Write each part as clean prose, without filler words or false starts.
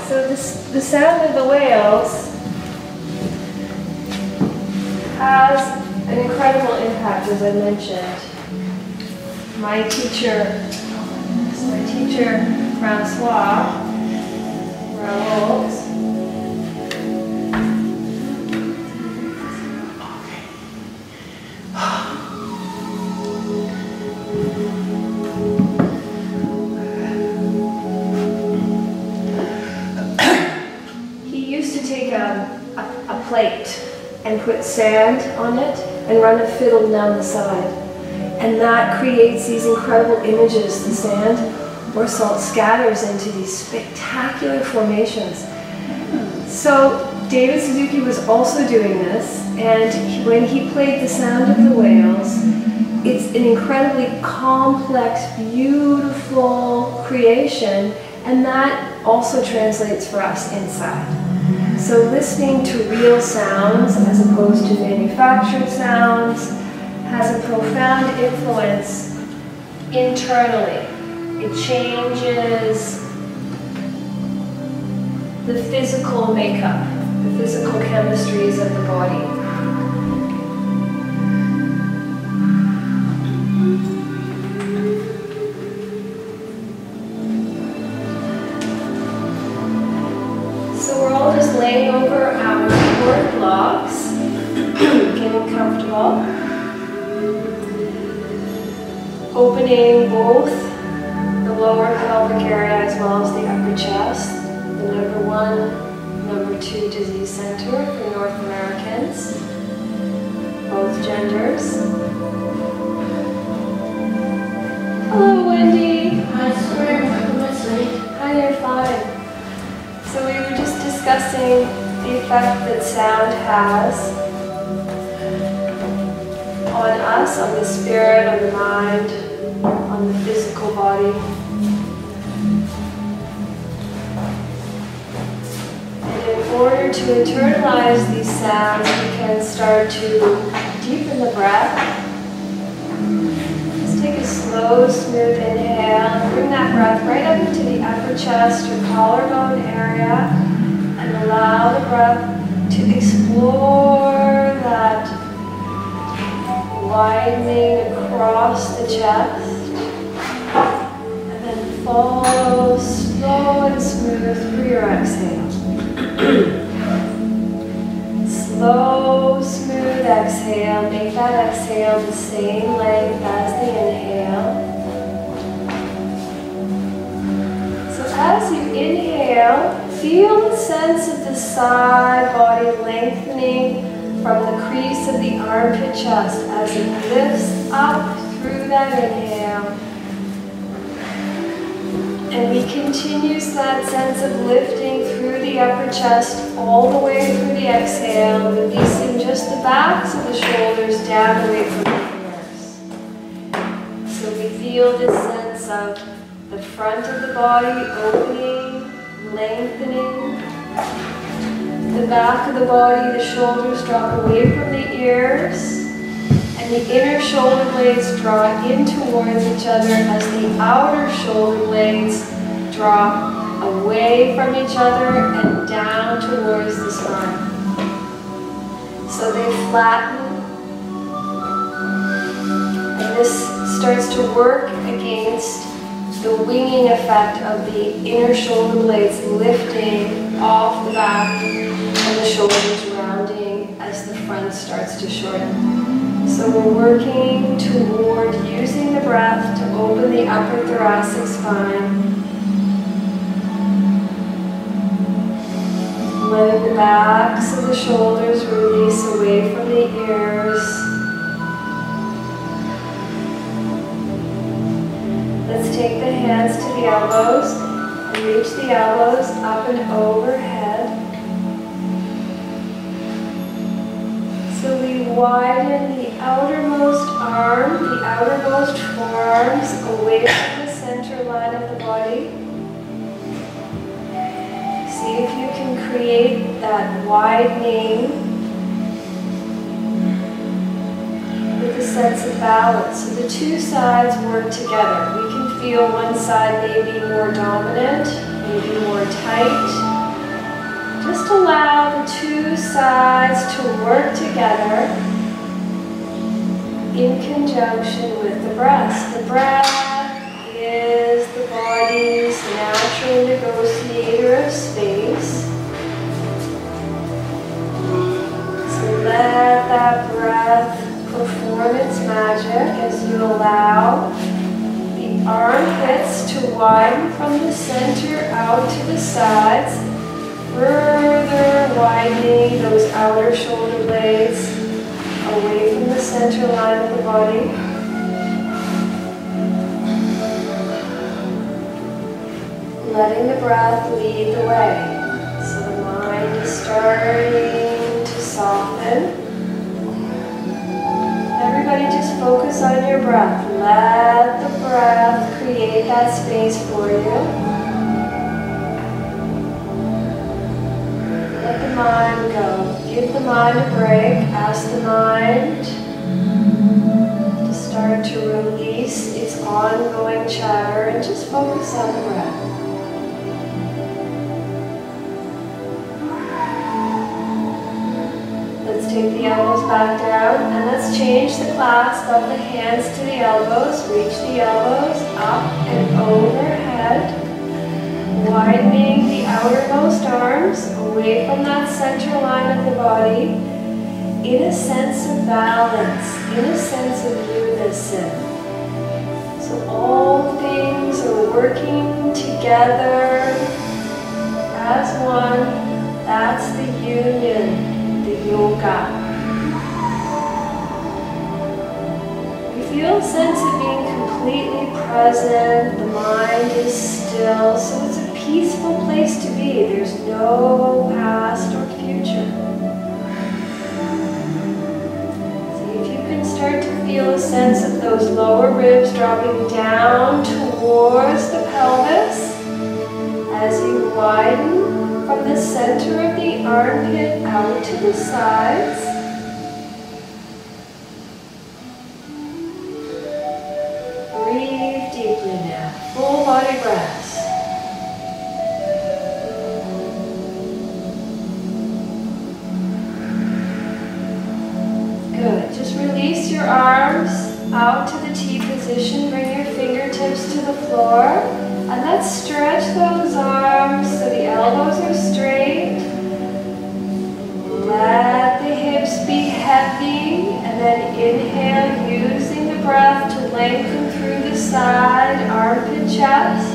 So the sound of the whales has an incredible impact, as I mentioned. My teacher, Francois Raoult, he used to take a plate and put sand on it and run a fiddle down the side. And that creates these incredible images. The sand or salt scatters into these spectacular formations. So David Suzuki was also doing this, and when he played the sound of the whales, it's an incredibly complex, beautiful creation, and that also translates for us inside. So listening to real sounds as opposed to manufactured sounds has a profound influence internally. It changes the physical makeup, the physical chemistries of the body. So we're all just laying over our board blocks, getting comfortable. Opening both the lower pelvic area as well as the upper chest, the number 1, number 2 disease center for North Americans, both genders. Hello, Wendy. Hi, sorry, I'm listening. Hi, you're fine. So we were just discussing the effect that sound has on us, on the spirit, on the mind, on the physical body. And in order to internalize these sounds, we can start to deepen the breath. Just take a slow, smooth inhale and bring that breath right up into the upper chest or collarbone area, and allow the breath to explore that widening across the chest, and then follow slow and smooth through your exhale. Slow, smooth exhale. Make that exhale the same length as the inhale. So as you inhale, feel the sense of the side body lengthening from the crease of the armpit chest as it lifts up through that inhale. And we continue that sense of lifting through the upper chest all the way through the exhale, releasing just the backs of the shoulders down away from the ears. So we feel this sense of the front of the body opening, lengthening. The back of the body, the shoulders drop away from the ears, and the inner shoulder blades draw in towards each other as the outer shoulder blades drop away from each other and down towards the spine. So they flatten, and this starts to work against the winging effect of the inner shoulder blades lifting off the back and the shoulders rounding as the front starts to shorten. So we're working toward using the breath to open the upper thoracic spine. Letting the backs of the shoulders release away from the ears. Let's take the hands to the elbows and reach the elbows up and overhead. So we widen the outermost arm, the outermost forearms away from the center line of the body. See if you can create that widening with a sense of balance. So the two sides work together. We can feel one side maybe more dominant, maybe more tight, Just allow the two sides to work together in conjunction with the breath. The breath is the body's natural negotiator of space. So let that breath perform its magic as you allow the armpits to widen from the center out to the sides, further widening those outer shoulder blades away from the center line of the body. Letting the breath lead the way. So the mind is starting to soften. Everybody just focus on your breath. Let the breath create that space for you. Let the mind go. Give the mind a break. Ask the mind to start to release its ongoing chatter and just focus on the breath. Let's take the elbows back down and let's change the clasp of the hands to the elbows. Reach the elbows up and overhead, widening the outermost arms away from that center line of the body in a sense of balance, in a sense of unison. So all things are working together as one. That's the union, the yoga. You feel a sense of being completely present. The mind is still, so it's a peaceful place to be. There's no past or future. See if you can start to feel a sense of those lower ribs dropping down towards the pelvis as you widen from the center of the armpit out to the sides. Breathe deeply now. Full body breaths. Good. Just release your arms out to the T position. Bring your fingertips to the floor. And let's stretch those arms so the elbows are straight. Let the hips be heavy. And then inhale, using the breath to lengthen through the side, armpit, chest.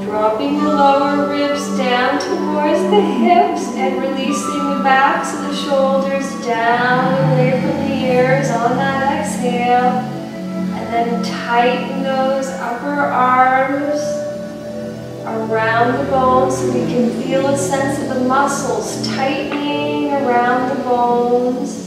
Dropping the lower ribs down towards the hips and releasing the backs of the shoulders down away from the ears on that exhale. And then tighten those upper arms around the bones so we can feel a sense of the muscles tightening around the bones.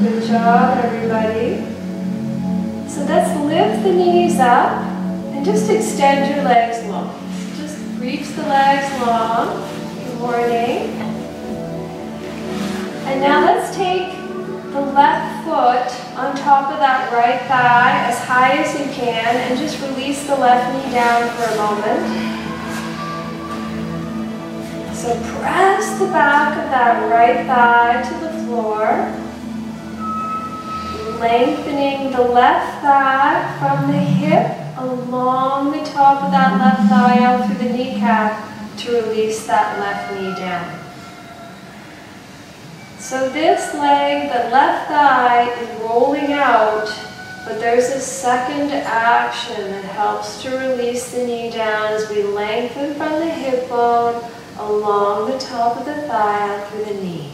Good job, everybody. So let's lift the knees up and just extend your legs long. Just reach the legs long. Good morning. And now let's take the left foot on top of that right thigh as high as you can and just release the left knee down for a moment. So press the back of that right thigh to the floor, lengthening the left thigh from the hip along the top of that left thigh out through the kneecap to release that left knee down. So this leg, the left thigh, is rolling out, but there's a second action that helps to release the knee down as we lengthen from the hip bone along the top of the thigh out through the knee.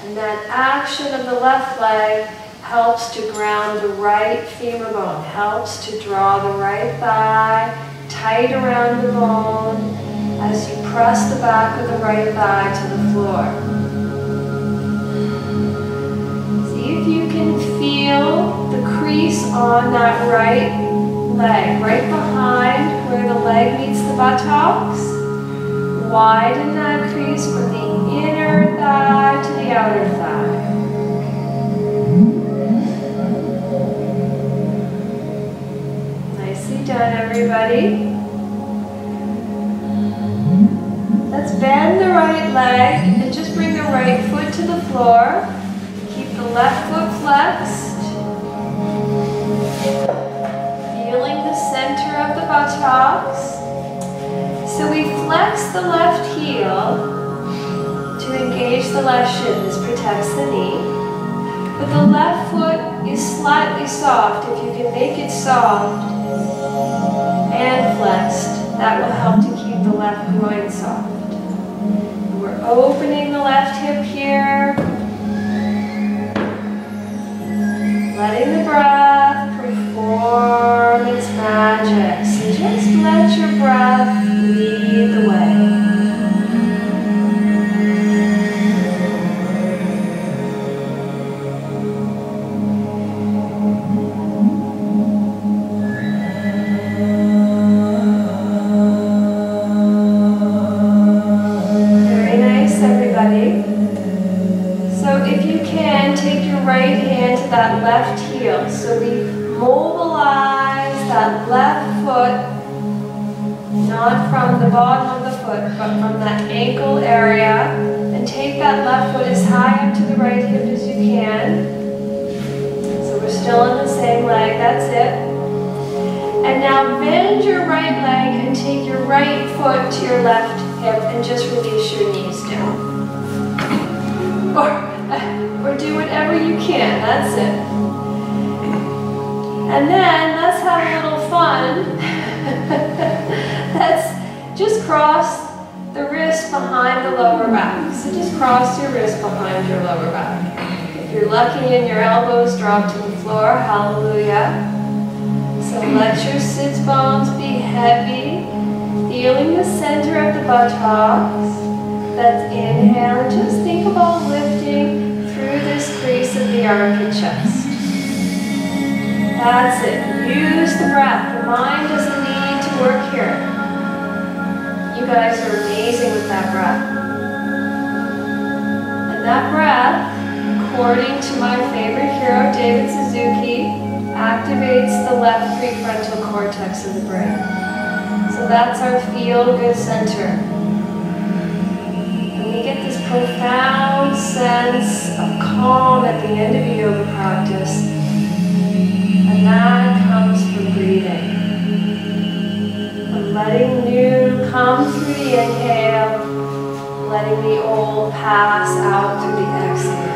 And that action of the left leg helps to ground the right femur bone, helps to draw the right thigh tight around the bone as you press the back of the right thigh to the floor. See if you can feel the crease on that right leg, right behind where the leg meets the buttocks. Widen that crease from the inner thigh to the outer thigh. Nicely done, everybody. Let's bend the right leg and just bring the right foot to the floor. Keep the left foot flexed. Feeling the center of the buttocks. So we flex the left heel to engage the left shin. This protects the knee. But the left foot is slightly soft. If you can make it soft and flexed, that will help to keep the left groin soft. We're opening the left hip here. Letting the breath perform its magic. So just let your breath lead the way. Very nice, everybody. So if you can, take your right hand to that left heel. So we mobilize that left foot, not from the bottom of the foot, but from that ankle area. And take that left foot as high up to the right hip as you can. So we're still on the same leg, that's it. And now bend your right leg and take your right foot to your left hip and just release your knees down. Or do whatever you can, that's it. And then let's have a little fun. Let's just cross the wrist behind the lower back. So just cross your wrist behind your lower back. If you're lucky and your elbows drop to the floor, hallelujah. So let your sits bones be heavy, feeling the center of the buttocks. Let's inhale and just think about lifting through this crease of the armpit chest. That's it. Use the breath. The mind doesn't need to work here. You guys are amazing with that breath. And that breath, according to my favorite hero, David Suzuki, activates the left prefrontal cortex of the brain. So that's our feel-good center. And we get this profound sense of calm at the end of yoga practice. And that comes from breathing. And letting new come through the inhale, letting the old pass out through the exhale.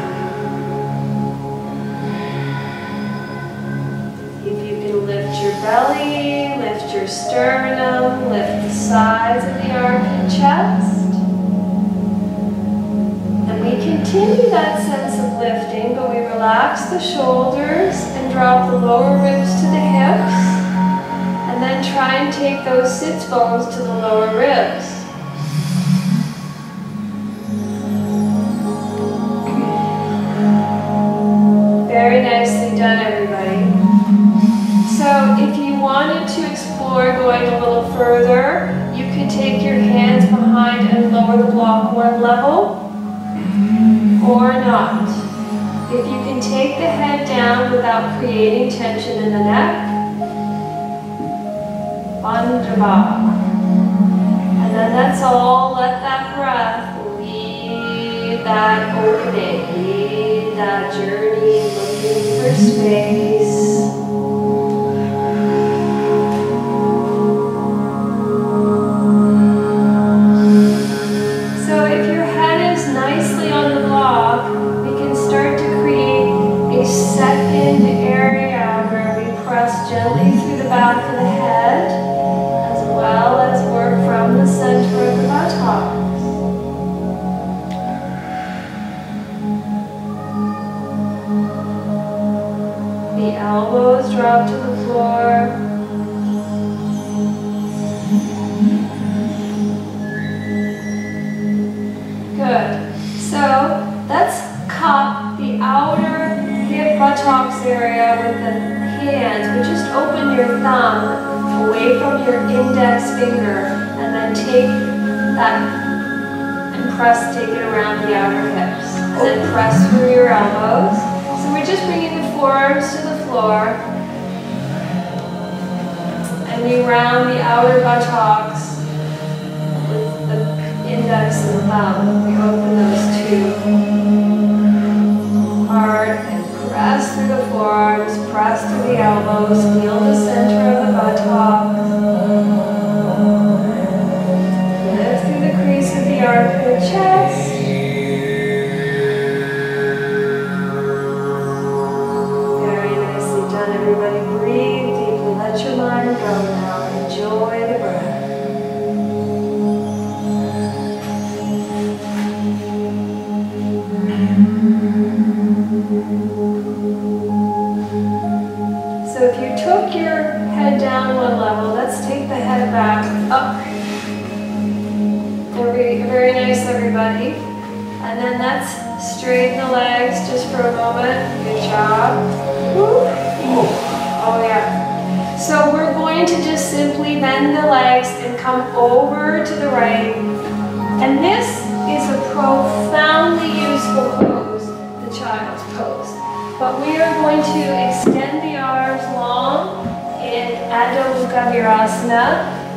Lift your belly, lift your sternum, lift the sides of the armpit chest. And we continue that sense of lifting, but we relax the shoulders and drop the lower ribs to the hips. And then try and take those sits bones to the lower ribs. Very nicely done, everybody. So if you wanted to explore going a little further, you could take your hands behind and lower the block one level, or not. If you can take the head down without creating tension in the neck, wunderbar. And then that's all, let that breath lead that opening, lead that journey, looking for space. Second area where we press gently through the back of the head, as well as work from the center of the buttocks. The elbows drop to the floor. Good. So let's cup the outer hip buttocks area with the hands, but just open your your thumb away from your index finger, and then take that and take it around the outer hips. And then press through your elbows. So we're just bringing the forearms to the floor. And we round the outer buttocks with the index and thumb. We open those two. Hard and press through the forearms, press through the elbows, feel the center of the buttocks. Lift through the crease of the armpit, chest. Very nicely done, everybody. Breathe deeply. Let your mind go now. Enjoy the breath. So if you took your head down one level, let's take the head back up. Very nice, everybody. And then let's straighten the legs just for a moment. Good job. Oh yeah. So we're going to just simply bend the legs and come over to the right. And this is a profoundly useful pose, the child's pose. But we are going to extend the arms long in Adho Mukha Virasana,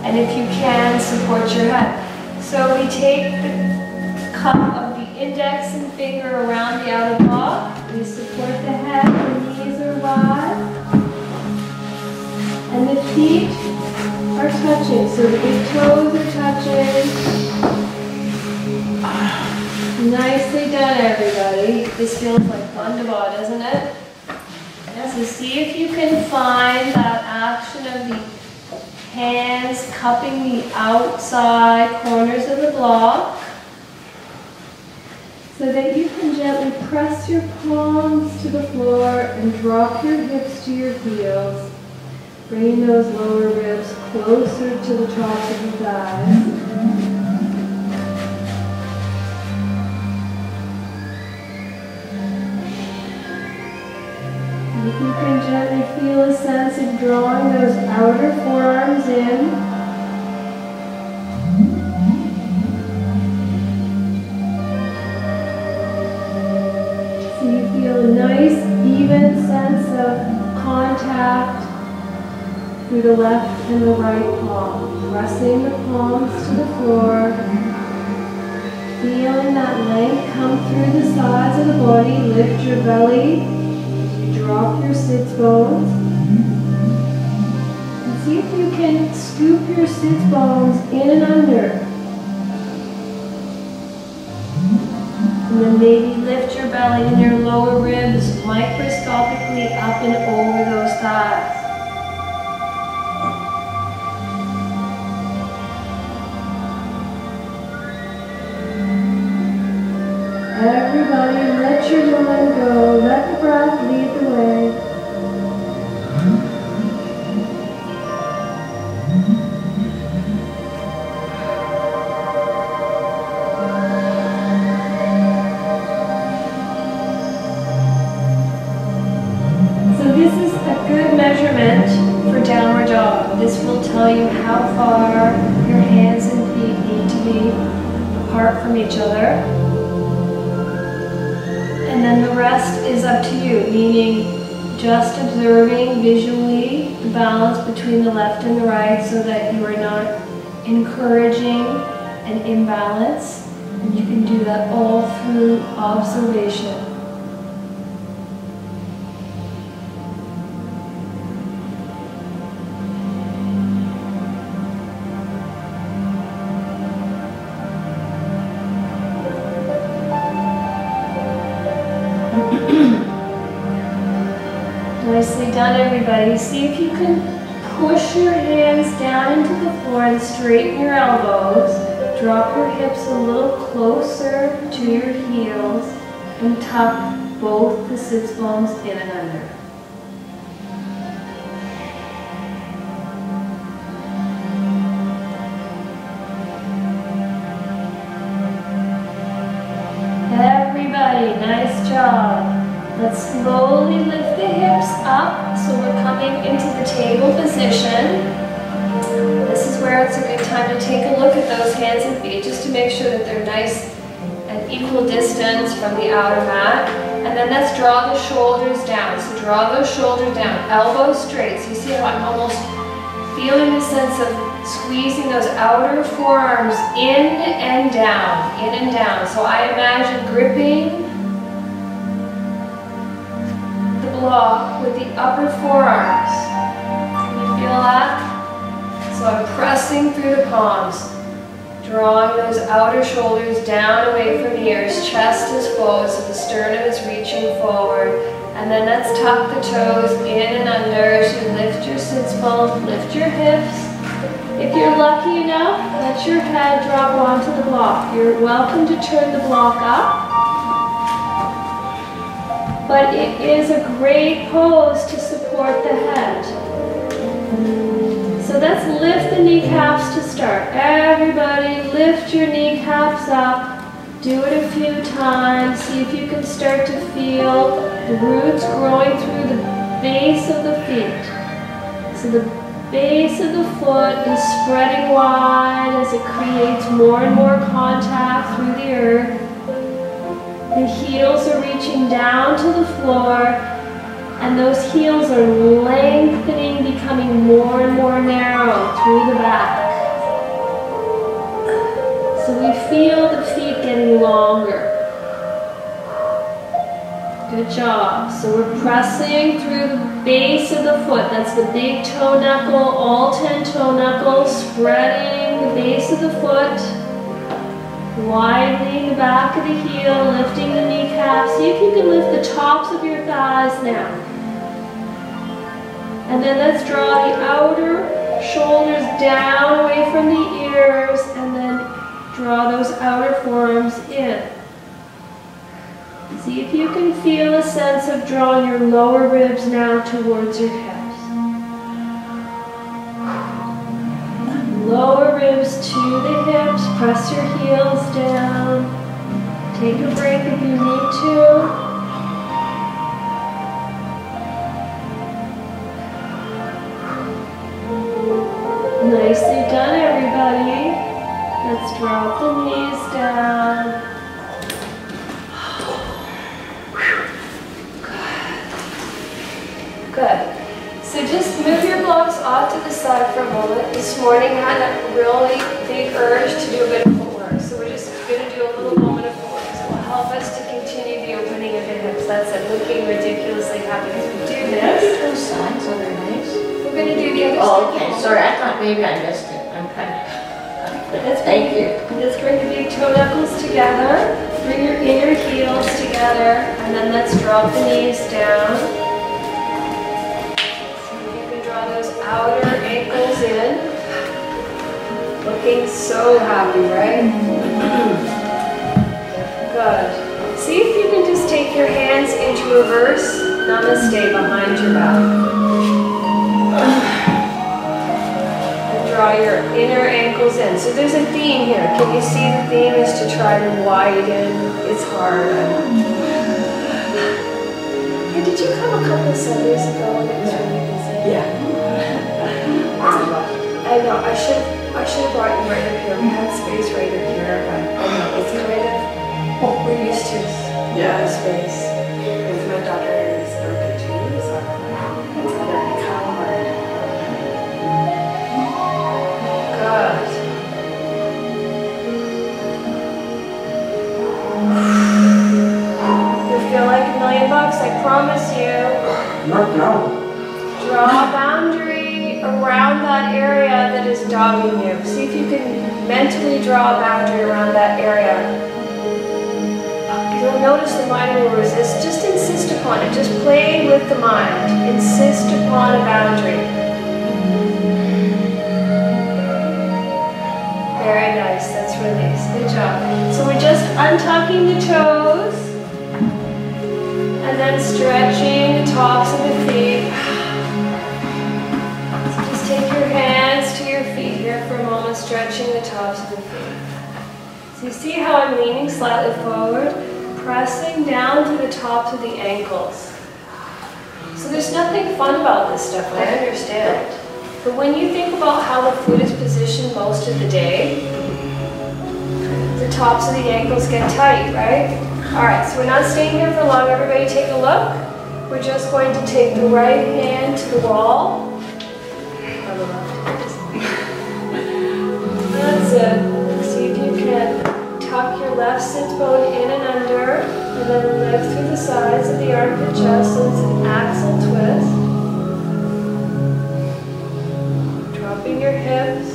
and if you can, support your head. So we take the cup of the index and finger around the outer block. We support the head, the knees are wide, and the feet are touching. So the big toes are touching. Nicely done, everybody. This feels like Bandava, doesn't it? So see if you can find that action of the hands cupping the outside corners of the block, so that you can gently press your palms to the floor and drop your hips to your heels, bringing those lower ribs closer to the tops of the thighs. If you can gently feel a sense of drawing those outer forearms in. So you feel a nice, even sense of contact through the left and the right palm. Pressing the palms to the floor. Feeling that length come through the sides of the body. Lift your belly. Drop your sits bones. And see if you can scoop your sits bones in and under. And then maybe lift your belly and your lower ribs microscopically up and over those thighs. Everybody, let your mind go. Let the breath lead the way. So this is a good measurement for downward dog. This will tell you how far your hands and feet need to be apart from each other. And then the rest is up to you, meaning just observing visually the balance between the left and the right so that you are not encouraging an imbalance. And you can do that all through observation. Nicely done, everybody. See if you can push your hands down into the floor and straighten your elbows. Drop your hips a little closer to your heels and tuck both the sits bones in and under. Everybody, nice job. Let's slowly lift the hips hips up, so we're coming into the table position. This is where it's a good time to take a look at those hands and feet just to make sure that they're nice and equal distance from the outer mat. And then let's draw the shoulders down. So draw those shoulders down, elbows straight. So you see how I'm almost feeling the sense of squeezing those outer forearms in and down, in and down. So I imagine gripping the block with the upper forearms. Can you feel that? So I'm pressing through the palms, drawing those outer shoulders down away from the ears, chest is forward, so the sternum is reaching forward. And then let's tuck the toes in and under as you lift your sits bones, lift your hips. If you're lucky enough, let your head drop onto the block. You're welcome to turn the block up. But it is a great pose to support the head. So let's lift the kneecaps to start. Everybody lift your kneecaps up. Do it a few times. See if you can start to feel the roots growing through the base of the feet. So the base of the foot is spreading wide as it creates more and more contact through the earth. The heels are reaching down to the floor, and those heels are lengthening, becoming more and more narrow through the back. So we feel the feet getting longer. Good job. So we're pressing through the base of the foot. That's the big toe knuckle, all 10 toe knuckles, spreading the base of the foot, widening the back of the heel, lifting the kneecaps. See if you can lift the tops of your thighs now. And then let's draw the outer shoulders down away from the ears, and then draw those outer forearms in. See if you can feel a sense of drawing your lower ribs now towards your hips. Lower ribs to the hips, press your heels down. Take a break if you need to. Nicely done, everybody. Let's drop the knees down. Good. So just move your blocks off to the side for a moment. This morning I had a really big urge to do a bit of footwork. So we're just going to do a little moment of footwork. So it will help us to continue the opening of the hips. That's it, looking ridiculously happy as we do this. Those sides are very nice. We're going to do the other Oh, side. okay. Sorry, I thought maybe I missed it. I'm kind of... Thank you. Let's bring the big toe knuckles together. Bring your inner heels together. And then let's drop the knees down. Outer ankles in. Looking so happy, right? Good. See if you can just take your hands into reverse namaste behind your back. And draw your inner ankles in. So there's a theme here. Can you see the theme is to try to widen? It's hard. Hey, did you come a couple of Sundays ago and it was really busy? Yeah. I know, I should have brought you right up here. We had space right up here, but I know, it's kind of, we're used to space. Because my daughter is broken too, so it's gonna become hard. Good. You feel like $1,000,000, I promise you. Not now. Draw a boundary around that area that is dogging you. See if you can mentally draw a boundary around that area. You'll notice the mind will resist. Just insist upon it. Just play with the mind. Insist upon a boundary. Very nice. That's release. Good job. So we're just untucking the toes and then stretching the tops of the feet. Take your hands to your feet here for a moment, stretching the tops of the feet. So you see how I'm leaning slightly forward, pressing down to the tops of the ankles. So there's nothing fun about this stuff, I understand. But when you think about how the foot is positioned most of the day, the tops of the ankles get tight, right? All right, so we're not staying here for long. Everybody take a look. We're just going to take the right hand to the wall. That's it. See if you can tuck your left sit bone in and under, and then lift through the sides of the armpit chest, so it's an axle twist. Dropping your hips.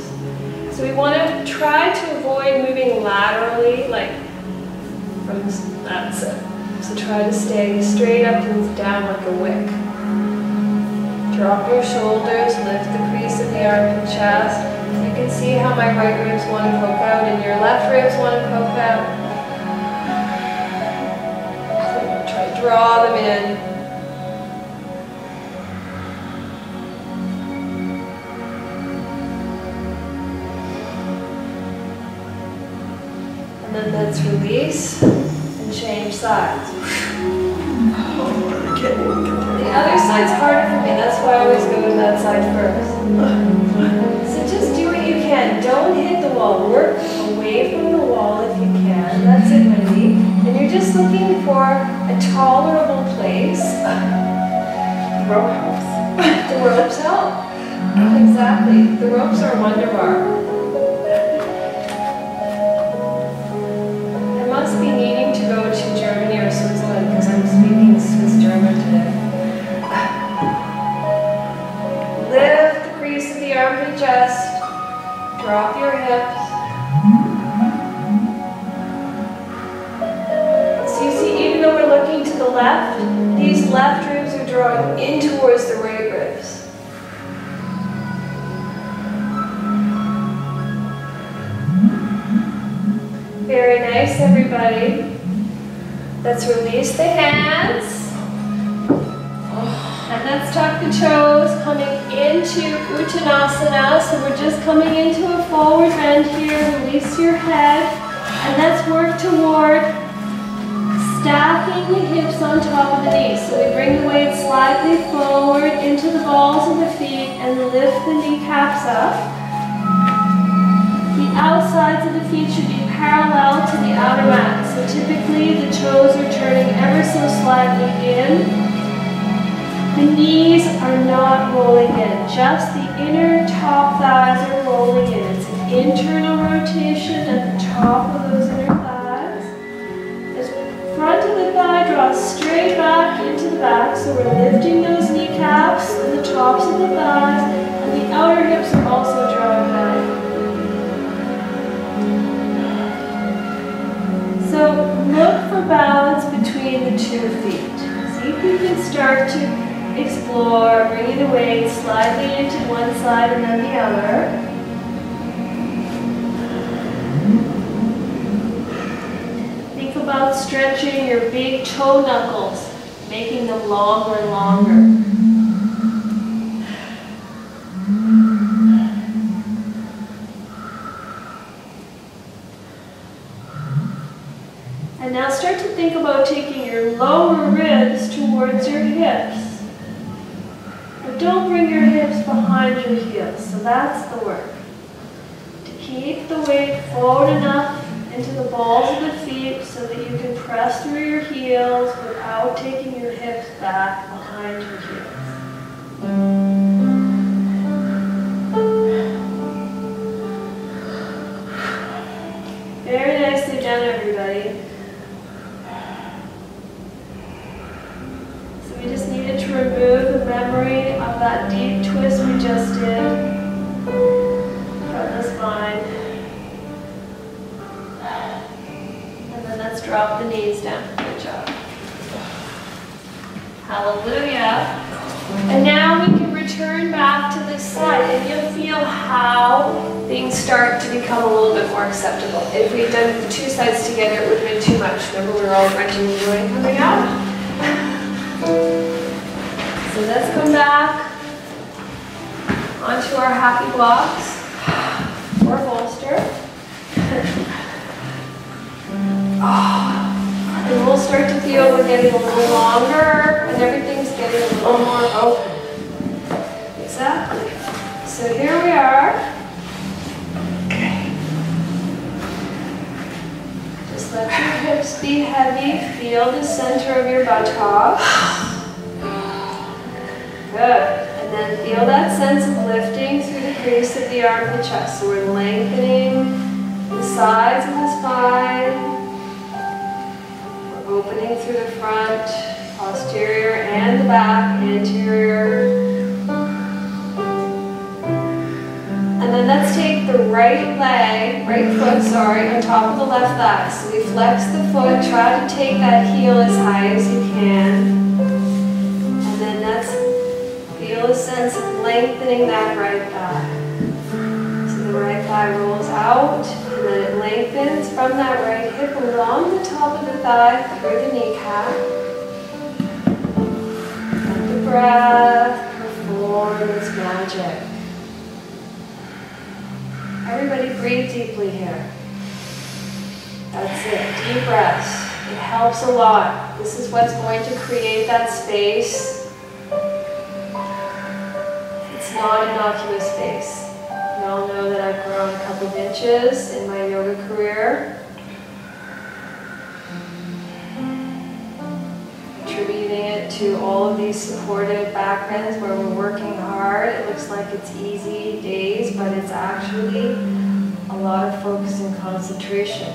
So we want to try to avoid moving laterally, like from this, that's it. So try to stay straight up and down like a wick. Drop your shoulders, lift the crease of the armpit chest. You can see how my right ribs want to poke out and your left ribs want to poke out. So try to draw them in. And then let's release and change sides. The other side's harder for me, that's why I always go to that side first. So just do what you can. Don't hit the wall. Work away from the wall if you can. That's it, Wendy. And you're just looking for a tolerable place. The rope helps. The ropes help. Exactly. The ropes are a wonder bar. I must be needing to go to Germany or Switzerland because I'm speaking Swiss German today. Lift the crease of the armpit chest. Drop your hips. So you see, even though we're looking to the left, these left ribs are drawing in towards the right ribs. Very nice, everybody. Let's release the hands. And let's tuck the toes, coming into Uttanasana. So we're just coming into a forward bend here. Release your head. And let's work toward stacking the hips on top of the knees. So we bring the weight slightly forward into the balls of the feet and lift the kneecaps up. The outsides of the feet should be parallel to the outer mat. So typically the toes are turning ever so slightly in. The knees are not rolling in, just the inner top thighs are rolling in. It's an internal rotation at the top of those inner thighs. As the front of the thigh draws straight back into the back, so we're lifting those kneecaps and the tops of the thighs, and the outer hips are also drawing back. So look for balance between the 2 feet. See if you can start to explore, bringing the weight slightly into one side and then the other. Think about stretching your big toe knuckles, making them longer and longer. And now start to think about taking your lower ribs towards your hips. But don't bring your hips behind your heels, so that's the work. To keep the weight forward enough into the balls of the feet so that you can press through your heels without taking your hips back behind your heels. Very nicely done, everybody. We just needed to remove the memory of that deep twist we just did from the spine. And then let's drop the knees down. Good job. Hallelujah. And now we can return back to this side and you'll feel how things start to become a little bit more acceptable. If we'd done the 2 sides together, it would have been too much. Remember, we were all grunting and joy coming out? So let's come back onto our happy blocks or bolster. Oh, And we'll start to feel we're getting a little longer and everything's getting a little more open. Exactly. So here we are. Just let your hips be heavy. Feel the center of your buttocks. Good. And then feel that sense of lifting through the crease of the armpit chest. So we're lengthening the sides of the spine. We're opening through the front, posterior and the back, anterior. And then let's take the right foot, on top of the left thigh. So we flex the foot, try to take that heel as high as you can. And then let's feel a sense of lengthening that right thigh. So the right thigh rolls out, and then it lengthens from that right hip along the top of the thigh through the kneecap. Let the breath perform its magic. Everybody breathe deeply here. That's it, deep breaths. It helps a lot. This is what's going to create that space. It's not innocuous space. You all know that I've grown a couple of inches in my yoga career. Attributing it to all of these supportive backgrounds where we're working hard. It looks like it's easy days, but it's actually a lot of focus and concentration.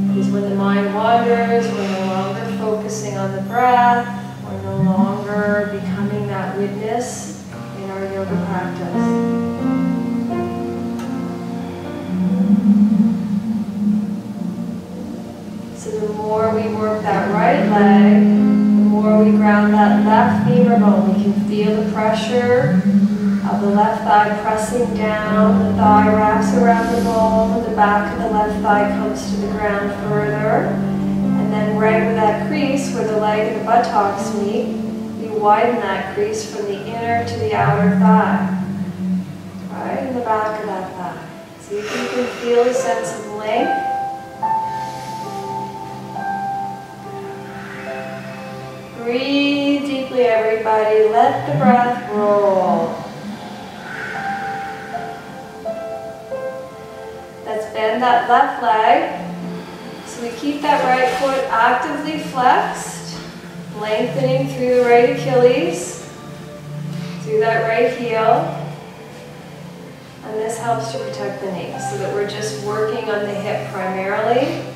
Because when the mind wanders, we're no longer focusing on the breath, we're no longer becoming that witness in our yoga practice. So the more we work that right leg, the more we ground that left femur bone. We can feel the pressure of the left thigh pressing down, the thigh wraps around the bone, the back of the left thigh comes to the ground further, and then right where that crease, where the leg and the buttocks meet, we widen that crease from the inner to the outer thigh, right in the back of that thigh. See if you can feel a sense of length. Breathe deeply, everybody. Let the breath roll. Let's bend that left leg. So we keep that right foot actively flexed, lengthening through the right Achilles, through that right heel. And this helps to protect the knee so that we're just working on the hip primarily.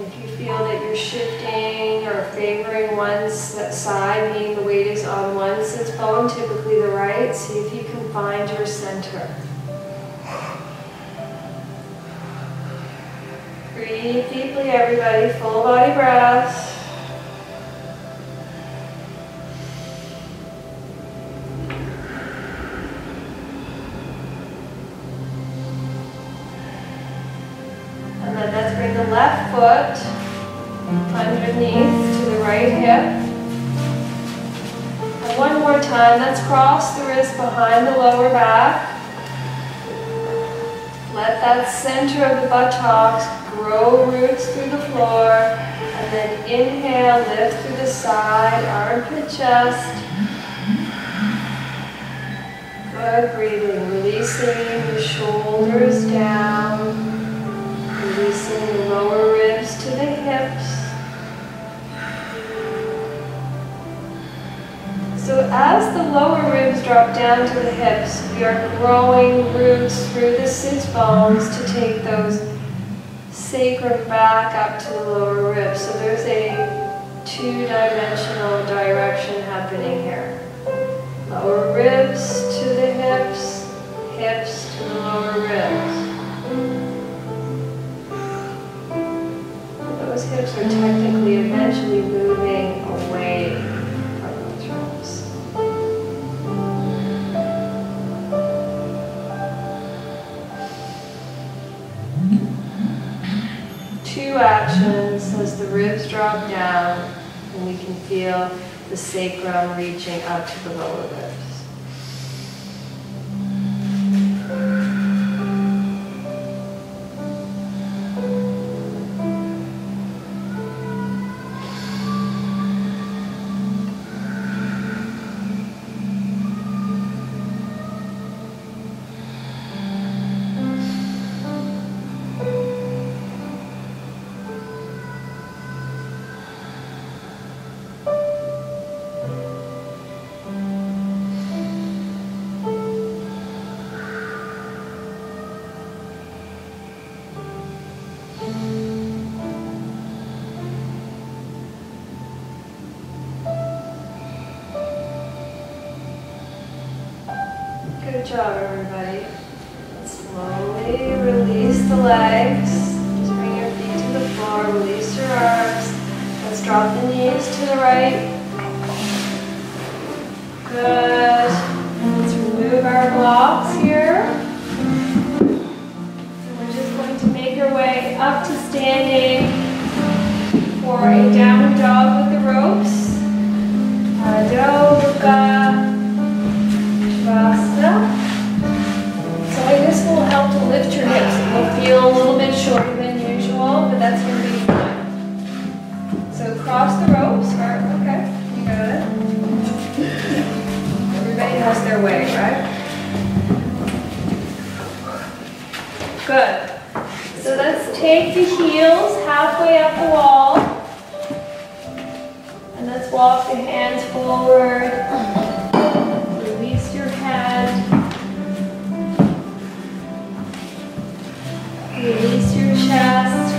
If you feel that you're shifting or favoring one side, meaning the weight is on one sits bone, typically the right, see if you can find your center. Breathe deeply, everybody, full body breaths. And then let's bring the left foot underneath to the right hip. And one more time, let's cross the wrist behind the lower back. Let that center of the buttocks grow roots through the floor. And then inhale, lift through the side, armpit, chest. Good breathing, releasing the shoulders down. Releasing the lower ribs to the hips. So as the lower ribs drop down to the hips, we are growing roots through the sits bones to take those sacrum back up to the lower ribs. So there's a two-dimensional direction happening here. Lower ribs to the hips, hips to the lower ribs. Those hips are technically eventually moving away from those ribs. Two actions as the ribs drop down, and we can feel the sacrum reaching up to the lower ribs. Good job, everybody. Slowly release the legs. Just bring your feet to the floor. Release your arms. Let's drop the knees to the right. Good. Let's remove our blocks here. And we're just going to make our way up to standing for a downward dog with the ropes. So this will help to lift your hips. It will feel a little bit shorter than usual, but that's going to be fine. So cross the ropes. Okay, you got it. Everybody has their way, right? Good. So let's take the heels halfway up the wall. And let's walk the hands forward. Release your head. Release your chest.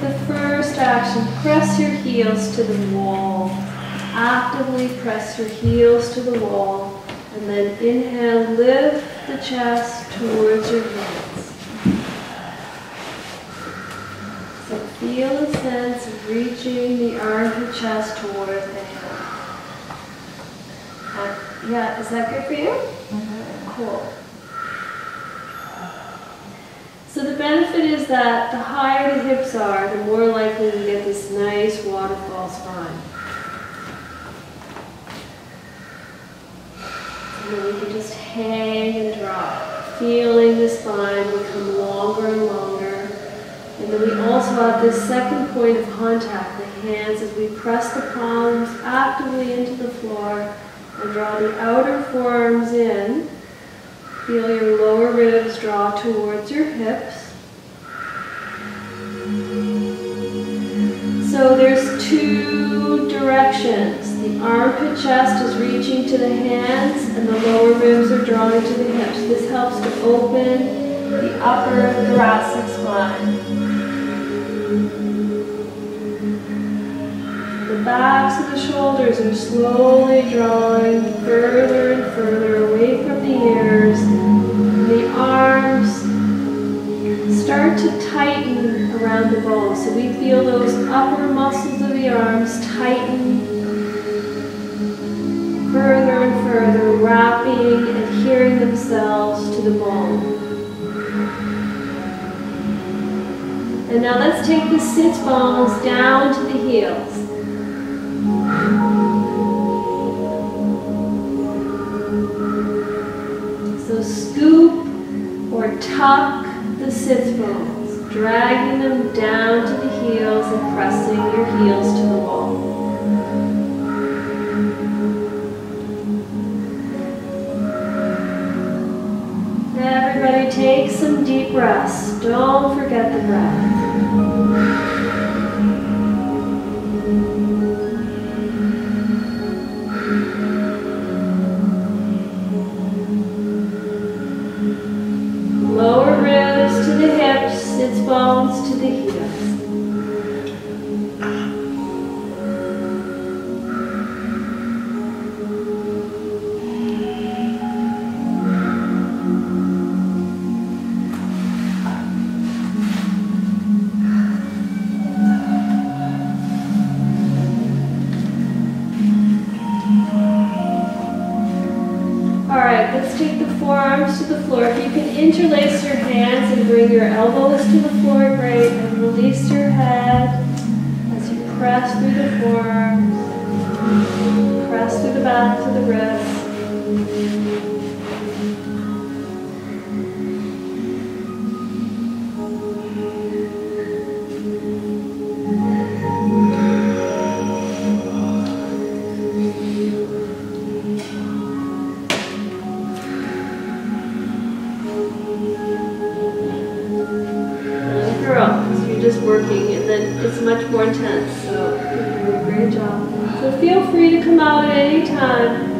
The first action, press your heels to the wall. Actively press your heels to the wall. And then inhale, lift the chest towards your hands. So feel a sense of reaching the arm to chest towards the hand. Yeah, is that good for you? Mm-hmm. Cool. So the benefit is that the higher the hips are, the more likely we get this nice waterfall spine. And then we can just hang and drop, feeling the spine become longer and longer. And then we also have this second point of contact, the hands, as we press the palms actively into the floor and draw the outer forearms in. Feel your lower ribs draw towards your hips. So there's two directions. The armpit chest is reaching to the hands and the lower ribs are drawing to the hips. This helps to open the upper thoracic spine. The backs of the shoulders are slowly drawing further and further away from the ears. And the arms start to tighten around the bones. So we feel those upper muscles of the arms tighten further and further, wrapping, adhering themselves to the bone. And now let's take the sits bones down to the heels. So scoop or tuck the sits bones, dragging them down to the heels and pressing your heels to the wall. Everybody take some deep breaths. Don't forget the breath. Lower ribs to the hips, sits bones to the heels. Alright, let's take the forearms to the floor. If you can interlace your hands and bring your elbows to the floor, great. And release your head as you press through the forearms. Press through the back to the wrists. Just working, and then it's much more intense, so you're doing a great job. So feel free to come out at any time.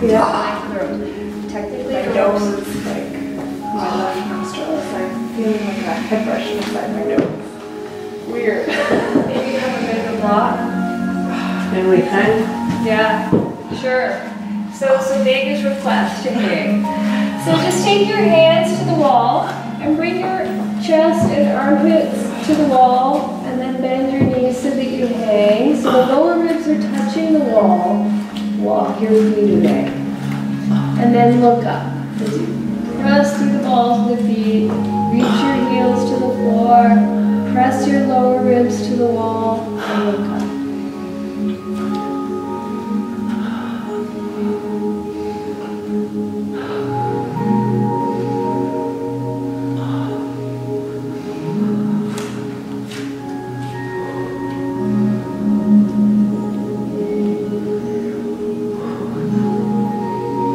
Yeah. Technically, My nose is like, my left nostril is like feeling like a head brush inside my nose. Weird. Maybe you have a bit of a block. And we can. Yeah, sure. So Vega's request, okay. So just take your hands to the wall and bring your chest and armpits to the wall and then bend your knees so that you hang. So the lower ribs are touching the wall. Walk your feet away. And then look up. As you press through the balls of the feet, reach your heels to the floor, press your lower ribs to the wall, and look up.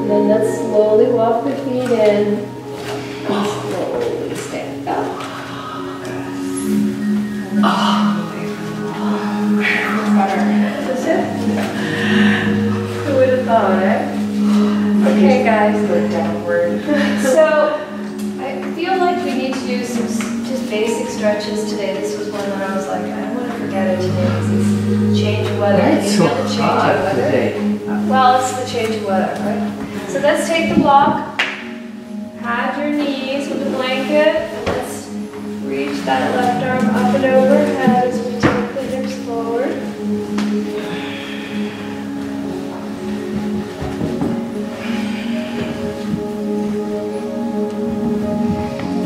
And let's slowly walk the feet in and slowly stand up. That's it? Who would have thought, eh? Okay, guys. Go downward. So, I feel like we need to do some just basic stretches today. This was one that I was like, I don't want to forget it today because it's change of weather. It's You so feel the change of hot weather? today. Well, it's the change of weather, right? So let's take the block, pad your knees with the blanket, and let's reach that left arm up and overhead as we take the hips forward.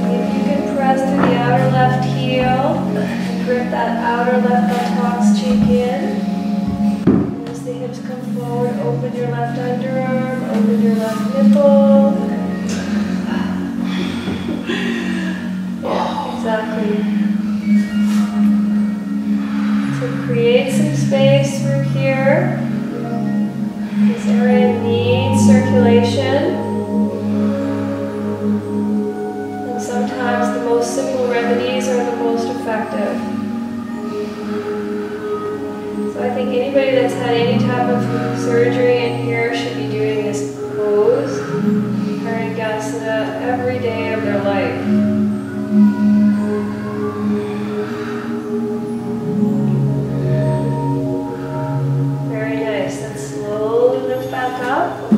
If you can press through the outer left heel, and grip that outer left buttocks, cheek in. As the hips come forward, open your left underarm, open your left nipple. Yeah, exactly. So create some space through here. This area needs circulation. And sometimes the most simple remedies are the most effective. So I think anybody that's had any type of surgery in here should be doing this pose, Parigasana, every day of their life. Very nice. Then slowly lift back up.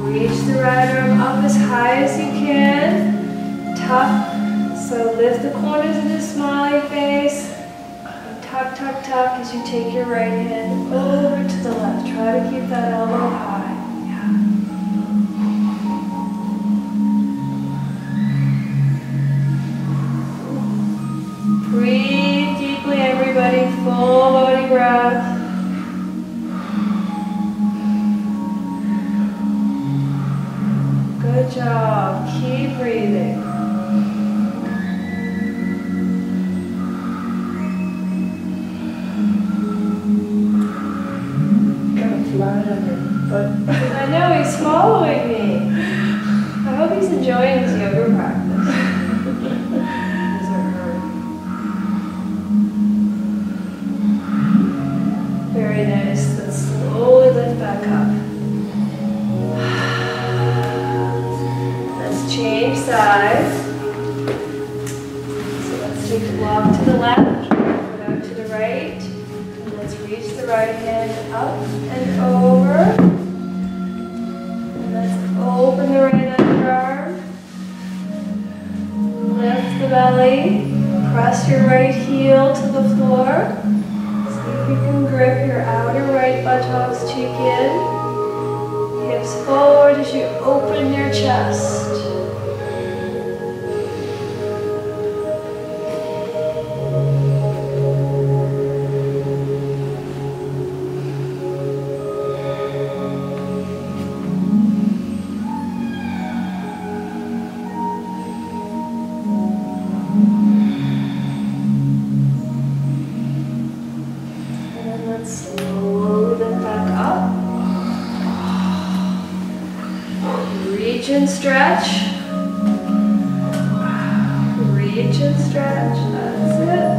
Reach the right arm up as high as you can. Tuck. So lift the corners of the smiley face. Tuck, tuck, tuck as you take your right hand over to the left. Try to keep that elbow high. Yeah. Breathe deeply, everybody. Full body breath. Good job. Keep breathing. Flat on your butt. I know, he's following me. I hope he's enjoying his yoga practice. His or her. Very nice. Let's slowly lift back up. Let's change sides. So let's take the block to the left, foot out to the right. Let's reach the right hand up and over. And let's open the right underarm. Lift the belly. Press your right heel to the floor. See if you can grip your outer right buttocks, cheek in. Hips forward as you open your chest. Slowly lift back up. Reach and stretch. Reach and stretch. That's it.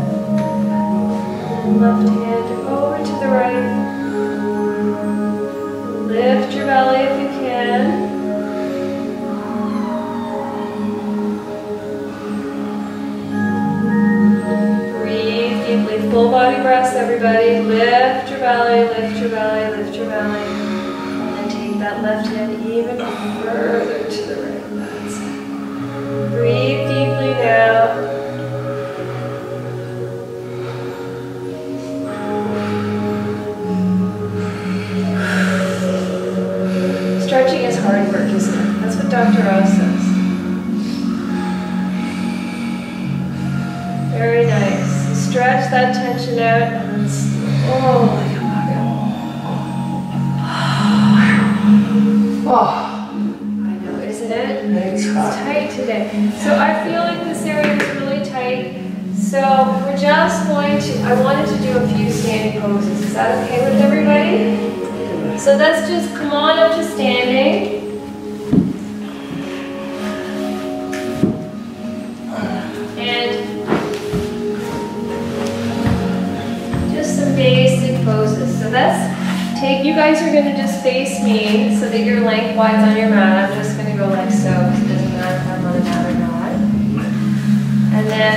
And left hand over to the right. Lift everybody. Lift your belly, lift your belly, lift your belly. And then take that left hand even further to the right. That's it. Breathe deeply now. Stretching is hard work, isn't it? That's what Dr. Oz says. Very nice. Stretch that tension out and then slowly come back up. Oh, I know, isn't it? It's tight today. So I feel like this area is really tight. So we're just going to, I wanted to do a few standing poses. Is that okay with everybody? So let's just come on up to standing. And just some basic poses. So let's take, you guys are going to just face me so that you're lengthwise on your mat. I'm just going to go like so, because it doesn't matter if I'm on the mat or not. And then,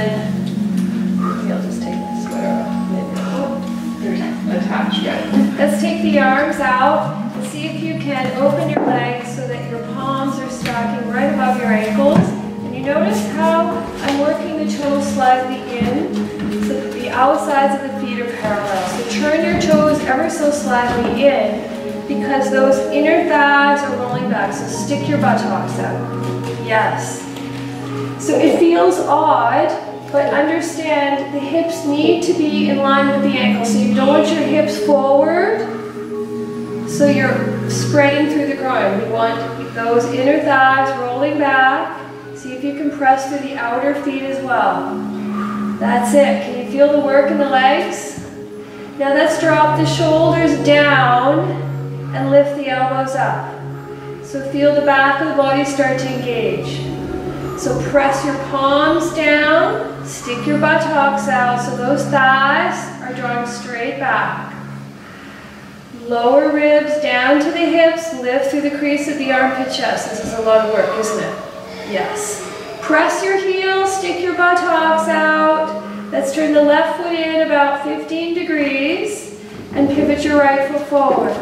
maybe I'll just take my sweater off. There's attached yet. Let's take the arms out and see if you can open your legs so that your palms are stacking right above your ankles. And you notice how I'm working the toes slightly in so that the outsides of the feet are parallel. So turn your toes ever so slightly in because those inner thighs are rolling back. So stick your buttocks out. Yes. So it feels odd, but understand the hips need to be in line with the ankles. So you don't want your hips forward, so you're spreading through the groin. You want those inner thighs rolling back. See if you can press through the outer feet as well. That's it. Can you feel the work in the legs? Now let's drop the shoulders down and lift the elbows up. So feel the back of the body start to engage. So press your palms down, stick your buttocks out so those thighs are drawing straight back. Lower ribs down to the hips, lift through the crease of the armpit chest. This is a lot of work, isn't it? Yes. Press your heels, stick your buttocks out. Let's turn the left foot in about 15 degrees and pivot your right foot forward.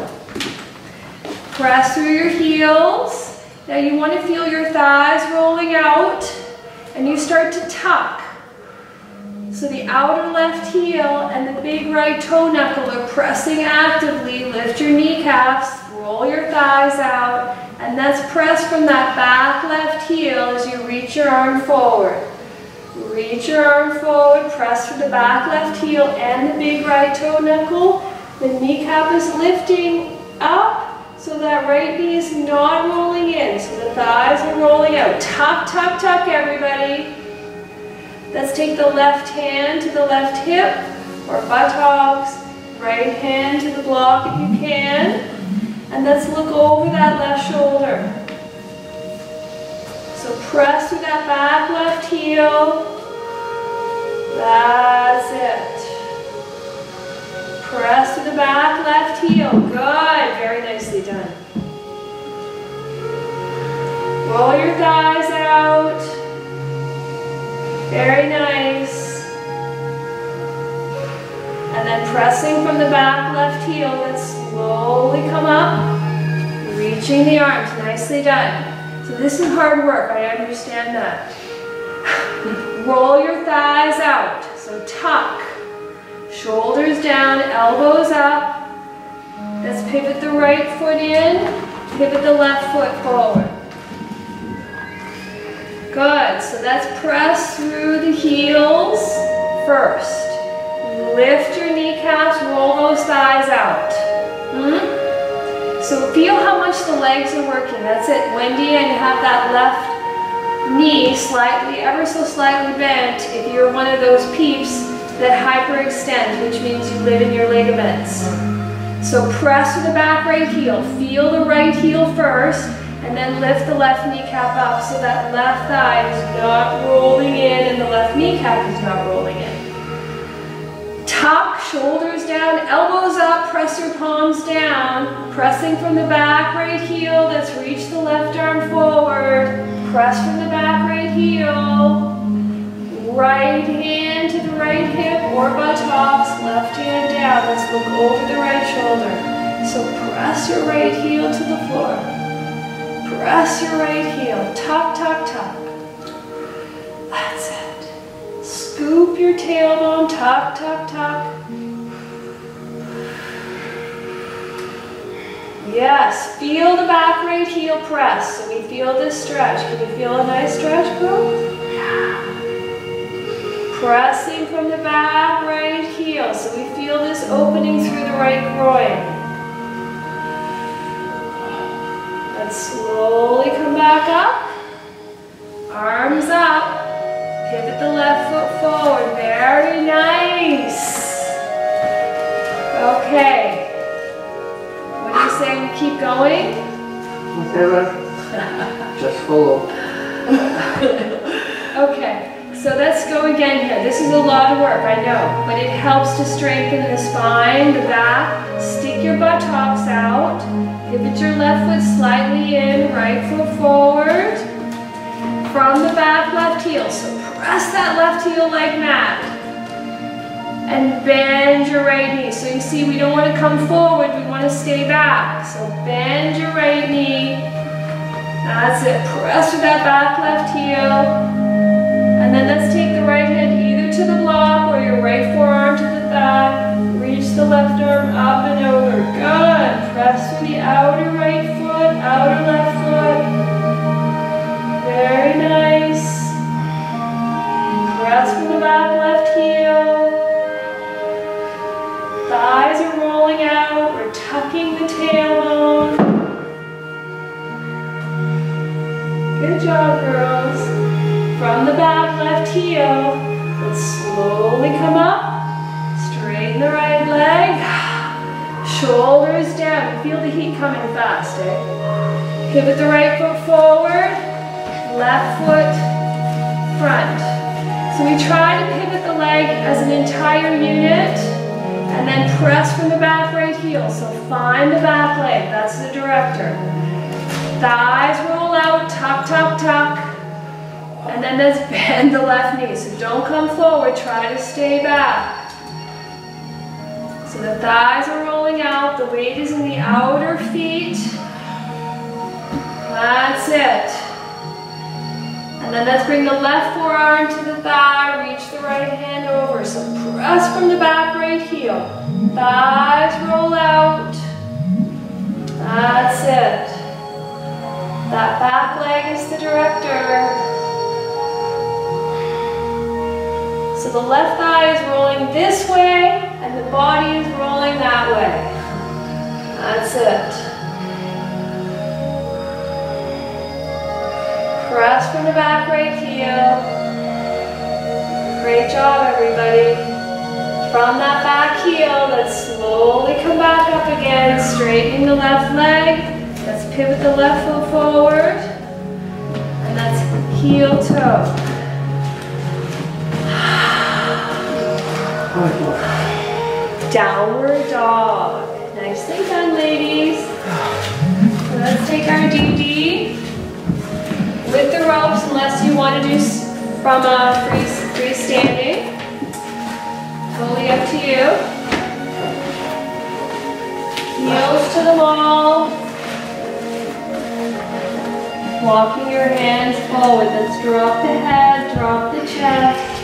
Press through your heels. Now you want to feel your thighs rolling out and you start to tuck. So the outer left heel and the big right toe knuckle are pressing actively. Lift your kneecaps, roll your thighs out, and that's press from that back left heel as you reach your arm forward. Reach your arm forward, press from the back left heel and the big right toe knuckle. The kneecap is lifting up. So that right knee is not rolling in, so the thighs are rolling out. Tuck, tuck, tuck, everybody. Let's take the left hand to the left hip or buttocks, right hand to the block if you can, and let's look over that left shoulder. So press through that back left heel. That's it. Press to the back left heel. Good. Very nicely done. Roll your thighs out. Very nice. And then pressing from the back left heel, let's slowly come up, reaching the arms. Nicely done. So this is hard work. I understand that. Roll your thighs out. So tuck. Shoulders down, elbows up. Let's pivot the right foot in, pivot the left foot forward. Good, so let's press through the heels first. Lift your kneecaps, roll those thighs out. So feel how much the legs are working. That's it, Wendy, and you have that left knee slightly, ever so slightly bent if you're one of those peeps that hyperextend, which means you live in your ligaments. So press with the back right heel. Feel the right heel first, and then lift the left kneecap up so that left thigh is not rolling in and the left kneecap is not rolling in. Tuck, shoulders down, elbows up, press your palms down. Pressing from the back right heel, let's reach the left arm forward. Press from the back right heel. Right hand to the the right hip or buttocks, left hand down. Let's look over the right shoulder. So press your right heel to the floor. Press your right heel. Tuck, tuck, tuck. That's it. Scoop your tailbone. Tuck, tuck, tuck. Yes, feel the back right heel press. So we feel this stretch. Can you feel a nice stretch, girl? Yeah. Pressing from the back right heel. So we feel this opening through the right groin. Let's slowly come back up. Arms up. Pivot the left foot forward. Very nice. Okay. What do you say we keep going? Whatever. Just follow. Okay. So let's go again here. This is a lot of work, I know, but it helps to strengthen the spine, the back. Stick your buttocks out. Pivot your left foot slightly in, right foot forward. From the back left heel. So press that left heel like mad. And bend your right knee. So you see, we don't want to come forward, we want to stay back. So bend your right knee. That's it. Press with that back left heel. And then let's take the right hand either to the block or your right forearm to the thigh. Reach the left arm up and over. Good. Press through the outer right foot, outer left foot. Very nice. Press from the back left heel. Thighs are rolling out. We're tucking the tailbone. Good job, girls. From the back left heel, let's slowly come up. Straighten the right leg. Shoulders down. Feel the heat coming fast, eh? Pivot the right foot forward. Left foot front. So we try to pivot the leg as an entire unit and then press from the back right heel. So find the back leg. That's the director. Thighs roll out. Tuck, tuck, tuck. And then let's bend the left knee. So don't come forward, try to stay back. So the thighs are rolling out, the weight is in the outer feet. That's it. And then let's bring the left forearm to the thigh, reach the right hand over. So press from the back right heel. Thighs roll out. That's it. That back leg is the director. So the left thigh is rolling this way and the body is rolling that way. That's it. Press from the back right heel. Great job, everybody. From that back heel, let's slowly come back up again, straightening the left leg. Let's pivot the left foot forward. And that's heel toe. Downward dog. Nicely done, ladies. So let's take our DD with the ropes, unless you want to do from a freestanding. Totally up to you. Heels to the wall. Walking your hands forward. Let's drop the head, drop the chest.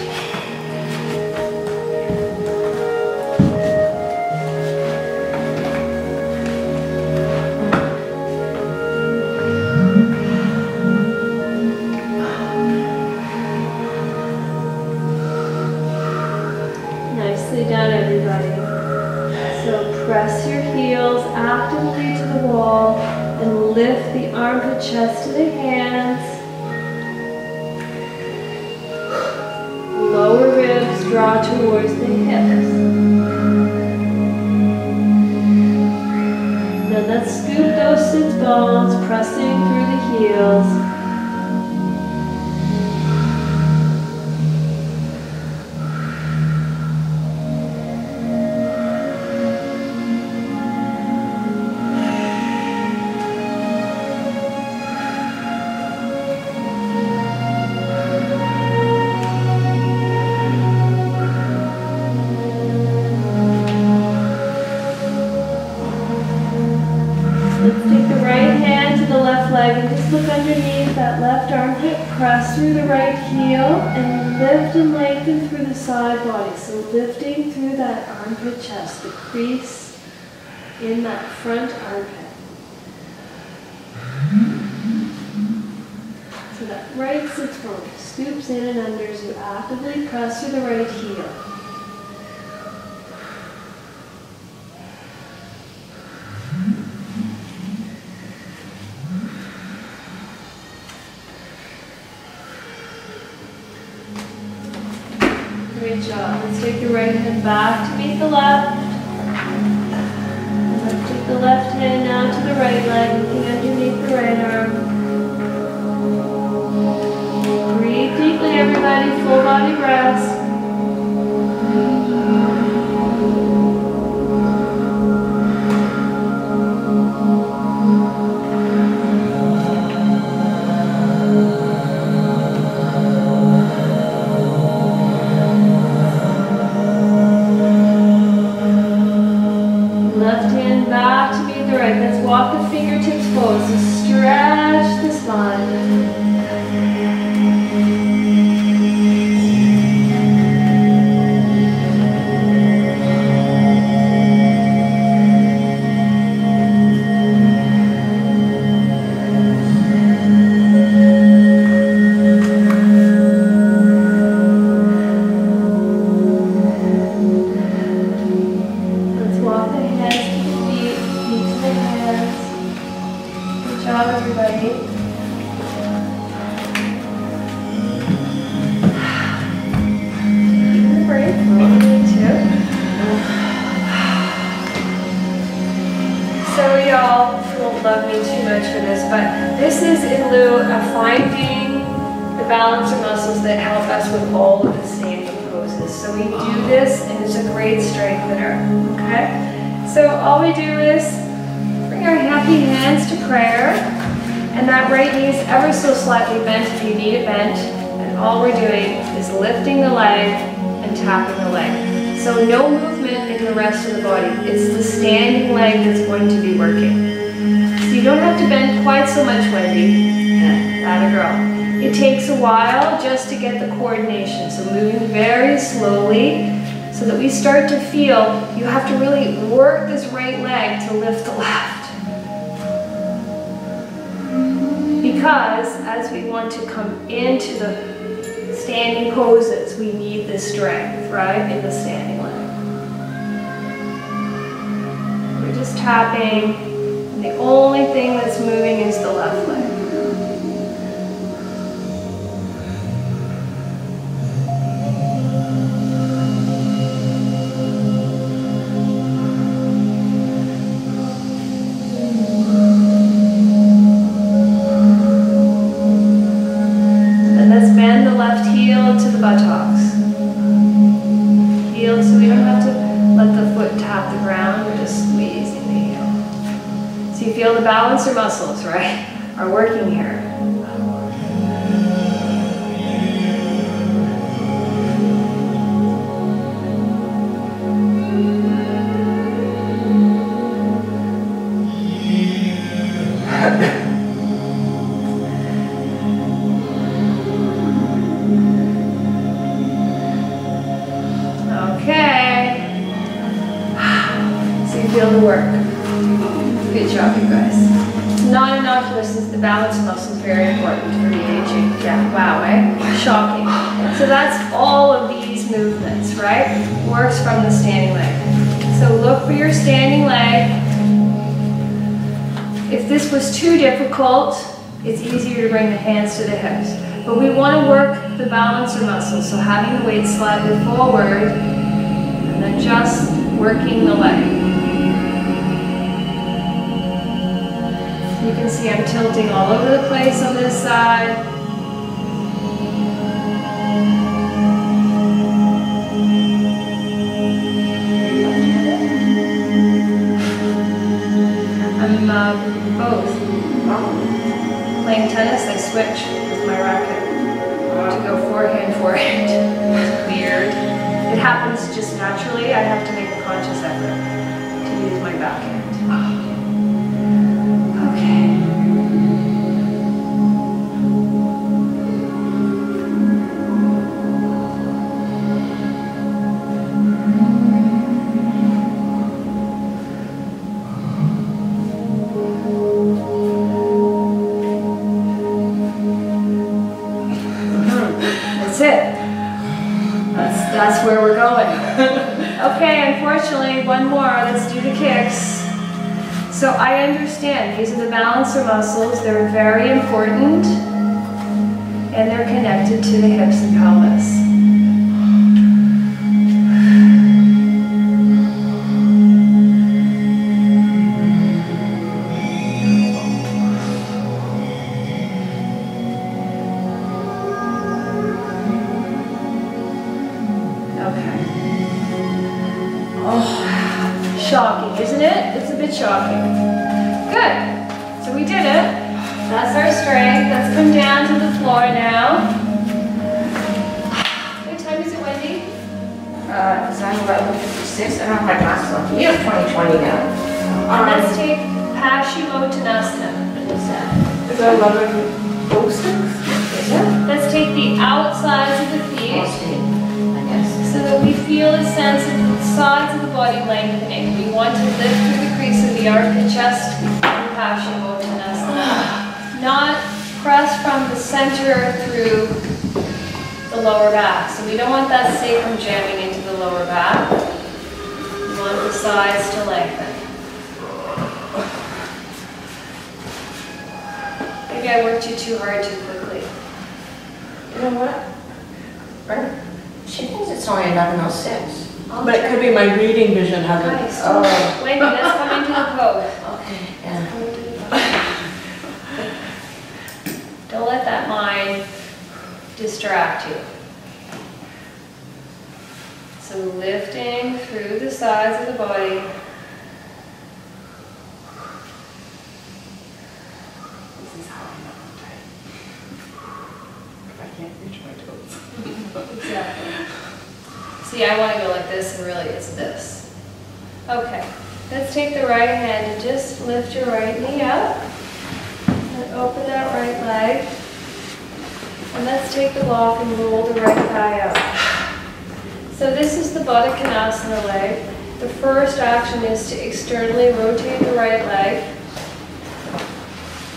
Done, everybody. So press your heels actively to the wall and lift the armpit chest to the hands. Lower ribs draw towards the hips. Then let's scoop those sit bones, pressing through the heels. press through the right heel and lift and lengthen through the side body. So lifting through that armpit chest, the crease in that front armpit. So that right sits bone scoops in and under as you actively press through the right heel. Great job. Let's take the right hand back to meet the left. Let's take the left hand now to the right leg, looking underneath the right arm. Breathe deeply, everybody. Full body breaths. Walk the fingertips forward, so stretch the spine. Let's walk the hands to the feet, feet to the hands. Good job, everybody. Take a break, rolling too. So y'all won't love me too much for this, but this is in lieu of finding the balancer muscles that help us with all of the standing poses. So we do this, and it's a great strengthener, okay? So all we do is bring our happy hands to prayer, and that right knee is ever so slightly bent if you need it bent, and all we're doing is lifting the leg and tapping the leg. So no movement in the rest of the body. It's the standing leg that's going to be working. So you don't have to bend quite so much, Wendy. That a girl. It takes a while just to get the coordination, so moving very slowly so that we start to feel you have to really work this right leg to lift the left. Because as we want to come into the standing poses, we need this strength, right, in the standing leg. We're just tapping, and the only thing that's moving is the left leg. To the buttocks. Heel, so we don't have to let the foot tap the ground, we're just squeezing the heel. So you feel the balancer muscles, right, are working here. Feel the work. Good job, you guys. Non-innocuous, since the balance muscle is very important for the aging. Yeah, wow, eh? Shocking. So that's all of these movements, right? Works from the standing leg. So look for your standing leg. If this was too difficult, it's easier to bring the hands to the hips. But we want to work the balancer muscle, so having the weight slightly forward, and then just working the leg. You can see I'm tilting all over the place on this side. I'm both. Playing tennis, I switch with my racket to go forehand, forehand. It's weird. It happens just naturally. I have to make a conscious effort to use my backhand. it. That's where we're going. Okay, unfortunately, one more. Let's do the kicks. So I understand these are the balancer muscles. They're very important, and they're connected to the hips and pelvis. Shocking, isn't it? It's a bit shocking. Good. So we did it. That's our strength. Let's come down to the floor now. What time is it, Wendy? It's 11:56. I don't have my glasses on. We have 20/20 now. And let's take Paschimottanasana. What is that? Is that 11:06? Is that? Let's take the outsides of the feet I guess. so that we feel a sense of the sides of the body lengthening. We want to lift through the crease of the armpit, chest, and Paschimottanasana. Not press from the center through the lower back. So we don't want that sacrum jamming into the lower back. We want the sides to lengthen. Maybe I worked you too hard too quickly. You know what? She thinks it's only 11:06. But it could be my reading vision hasn't. Nice. Oh. Wendy, let's come into the pose. Okay, yeah. Don't let that mind distract you. So lifting through the sides of the body. This is how I know I'm tight. I can't reach my toes. Exactly. See, I want to go like this, and really it's this. Okay, let's take the right hand and just lift your right knee up. And open that right leg. And let's take the block and roll the right thigh up. So this is the Baddha Konasana leg. The first action is to externally rotate the right leg.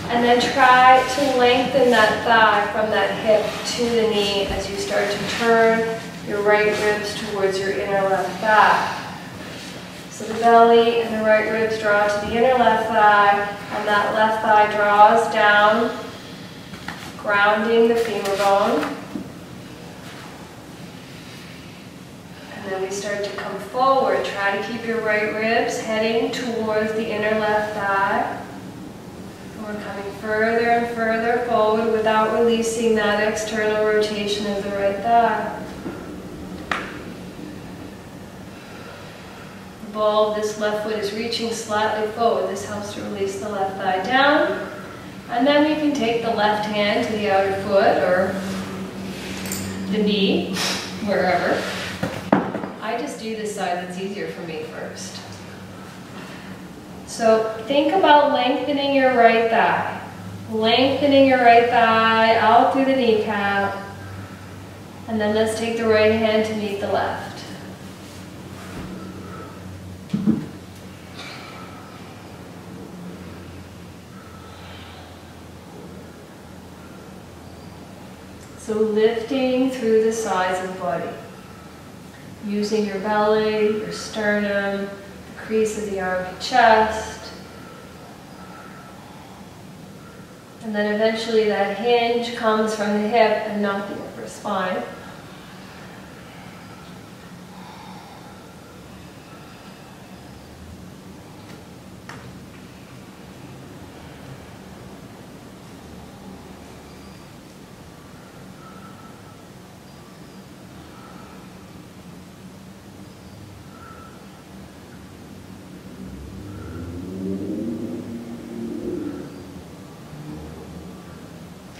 And then try to lengthen that thigh from that hip to the knee as you start to turn your right ribs towards your inner left thigh. So the belly and the right ribs draw to the inner left thigh, and that left thigh draws down, grounding the femur bone. And then we start to come forward. Try to keep your right ribs heading towards the inner left thigh. And we're coming further and further forward without releasing that external rotation of the right thigh. The ball of this left foot is reaching slightly forward. This helps to release the left thigh down. And then we can take the left hand to the outer foot or the knee, wherever. I just do this side that's easier for me first. So think about lengthening your right thigh. Lengthening your right thigh out through the kneecap. And then let's take the right hand to meet the left. So lifting through the sides of the body. Using your belly, your sternum, the crease of the armpit, chest. And then eventually that hinge comes from the hip and not the upper spine.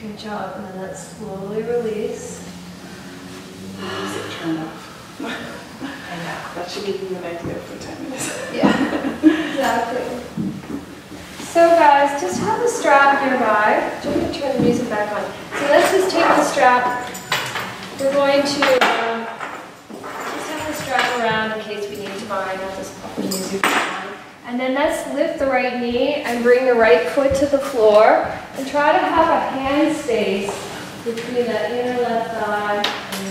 Good job, and then let's slowly release. Music turned off. I know. That should give you an idea for 10 minutes. Yeah, exactly. So guys, just have the strap nearby. I'm going to turn the music back on. So let's just take the strap. We're going to just have the strap around in case we need to bind. I'll just pop the music on. And then let's lift the right knee and bring the right foot to the floor. And try to have a hand space between that inner left thigh and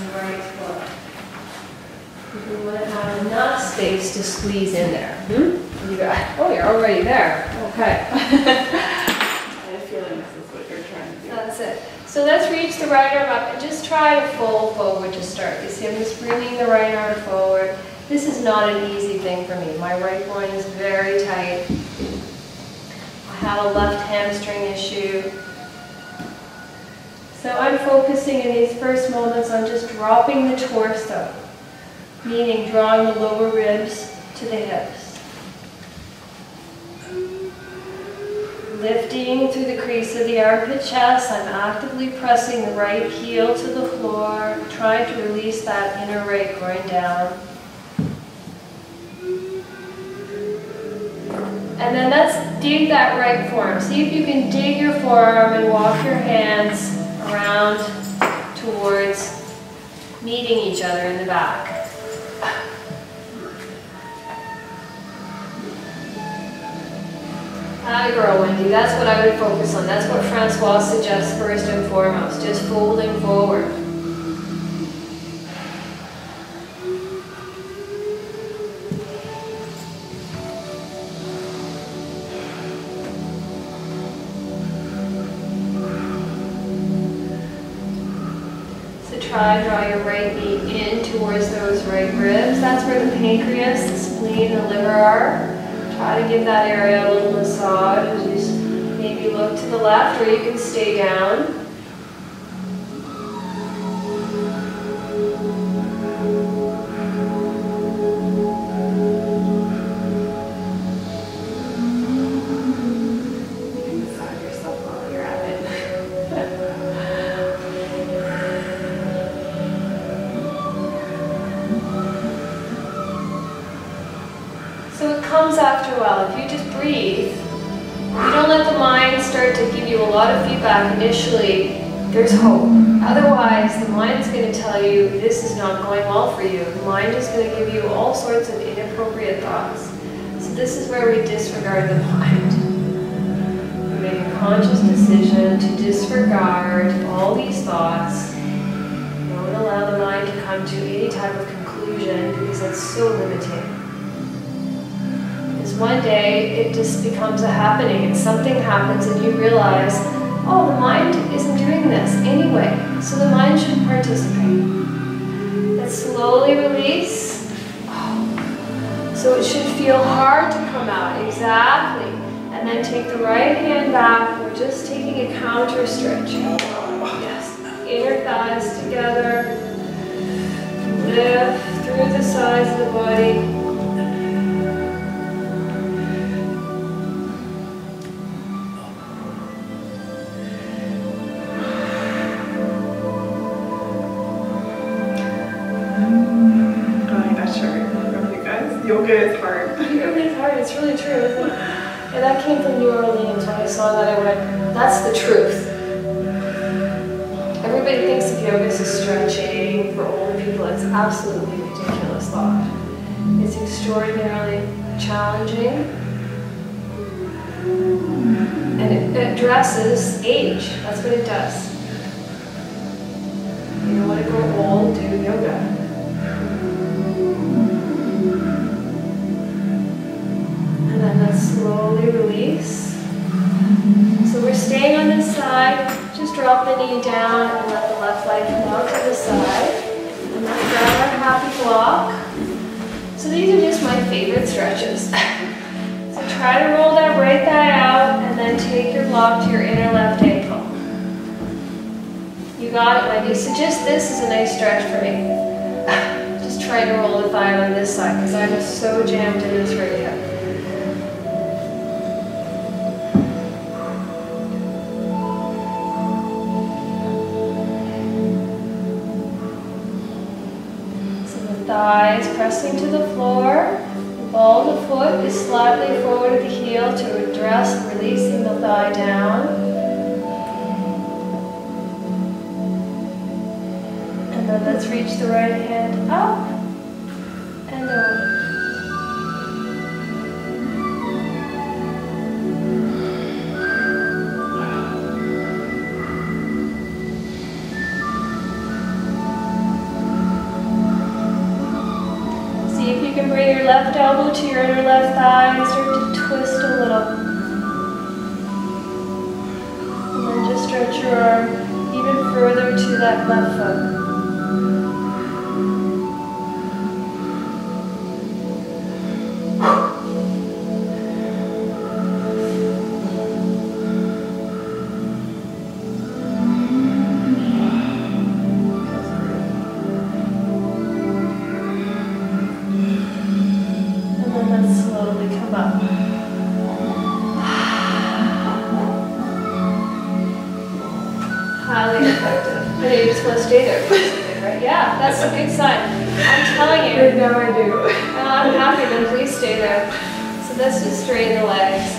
space to squeeze in there. You got, oh, you're already there. Okay. I have a feeling this is what you're trying to do. That's it. So let's reach the right arm up and just try to fold forward to start. You see, I'm just bringing the right arm forward. This is not an easy thing for me. My right groin is very tight. I have a left hamstring issue. So I'm focusing in these first moments on just dropping the torso, meaning drawing the lower ribs to the hips. Lifting through the crease of the armpit chest, I'm actively pressing the right heel to the floor, trying to release that inner right groin down. And then let's dig that right forearm. See if you can dig your forearm and walk your hands around towards meeting each other in the back. Atta girl, Wendy. That's what I would focus on. That's what Francois suggests first and foremost, just folding forward. Try to draw your right knee in towards those right ribs. That's where the pancreas, the spleen, the liver are. Try to give that area a little massage as you maybe look to the left, or you can stay down. You can massage yourself while you're at it. So it comes after a while. If you just breathe, you don't let the mind start to give you a lot of feedback initially, there's hope. Otherwise, the mind's going to tell you this is not going well for you. The mind is going to give you all sorts of inappropriate thoughts. So this is where we disregard the mind. We make a conscious decision to disregard all these thoughts. Don't allow the mind to come to any type of conclusion because it's so limiting. One day it just becomes a happening and something happens and you realize, oh, the mind isn't doing this anyway, so the mind should participate. Let's slowly release. Oh. So it should feel hard to come out, exactly. And then take the right hand back. We're just taking a counter stretch. Yes, inner thighs together. Lift through the sides of the body. Yoga is hard. Yoga is hard, it's really true, isn't it? And that came from New Orleans. When I saw that, I went, that's the truth. Everybody thinks of yoga as a stretching for old people. It's absolutely ridiculous thought. It's extraordinarily challenging. And it addresses age. That's what it does. You don't want to grow old, do yoga. And then let's slowly release. So we're staying on this side. Just drop the knee down and let the left leg come out to the side. And let's grab our happy block. So these are just my favorite stretches. So try to roll that right thigh out and then take your block to your inner left ankle. You got it, Wendy. So just this is a nice stretch for me. Just try to roll the thigh on this side because I'm so jammed in this right hip. Thighs pressing to the floor. The ball of the foot is slightly forward of the heel to address releasing the thigh down. And then let's reach the right hand up and over. Bring your left elbow to your inner left thigh and start to twist a little. And then just stretch your arm even further to that left foot. Highly effective. And you just want to stay there, right? Yeah, that's a good sign. I'm telling you. Right now I do. And I'm happy, then please stay there. So let's just straighten the legs.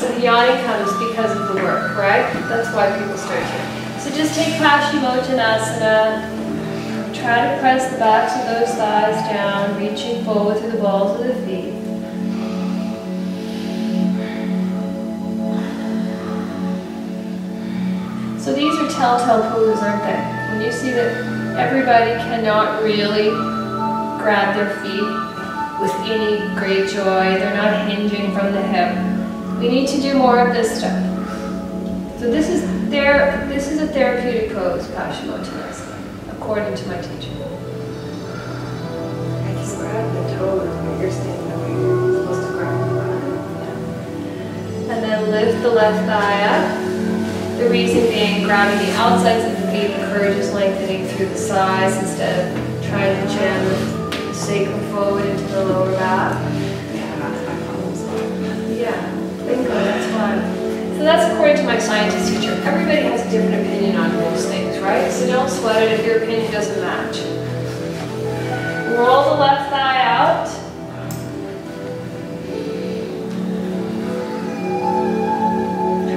So the yawning comes because of the work, right? That's why people start here. So just take Paschimottanasana. Try to press the backs of those thighs down, reaching forward through the balls of the feet. So these are telltale poses, aren't they? When you see that everybody cannot really grab their feet with any great joy, they're not hinging from the hip. We need to do more of this stuff. So this is a therapeutic pose, Paschimottanasana, according to my teacher. I can grab the toes, but you're standing over here. You're supposed to grab the bottom. And then lift the left thigh up. The reason being, grabbing the outsides of the feet encourages lengthening through the sides instead of trying to jam the sacrum forward into the lower back. Yeah, that's my problem. Yeah, bingo, that's fine. So that's according to my scientist teacher. Everybody has a different opinion on most things, right? So don't sweat it if your opinion doesn't match. Roll the left thigh out.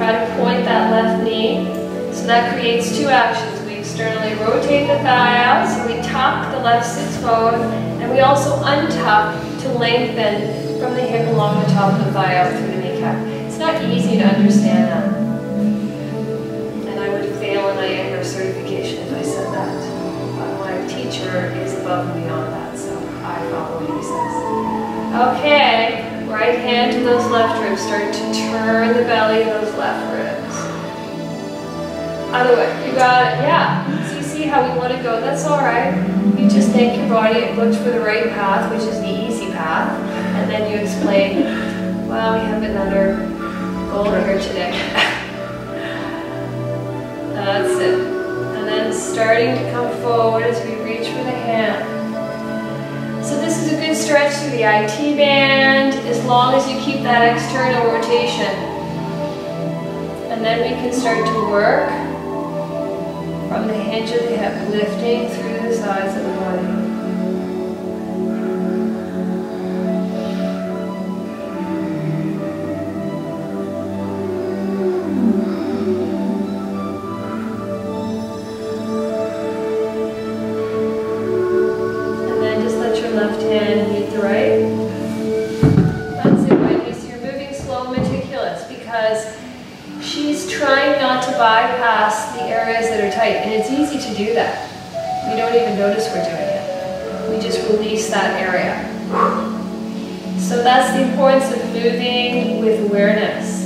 Try to point that left knee. So that creates two actions. We externally rotate the thigh out, so we tuck, the left sits forward, and we also untuck to lengthen from the hip along the top of the thigh out through the kneecap. It's not easy to understand that. And I would fail an Iyengar certification if I said that. But my teacher is above and beyond that, so I follow what he says. Okay. Right hand to those left ribs. Start to turn the belly of those left ribs. Other way. You got it. Yeah. So you see how we want to go. That's all right. You just thank your body. It looks for the right path, which is the easy path. And then you explain, well, we have another goal here today. That's it. And then starting to come forward as we reach for the hand. So this is a good stretch through the IT band, as long as you keep that external rotation. And then we can start to work from the hinge of the hip, lifting through the sides of the body. Left hand meet the right. That's it, Wendy. So you're moving slow, meticulous, because she's trying not to bypass the areas that are tight, and it's easy to do that. We don't even notice we're doing it. We just release that area. So that's the importance of moving with awareness.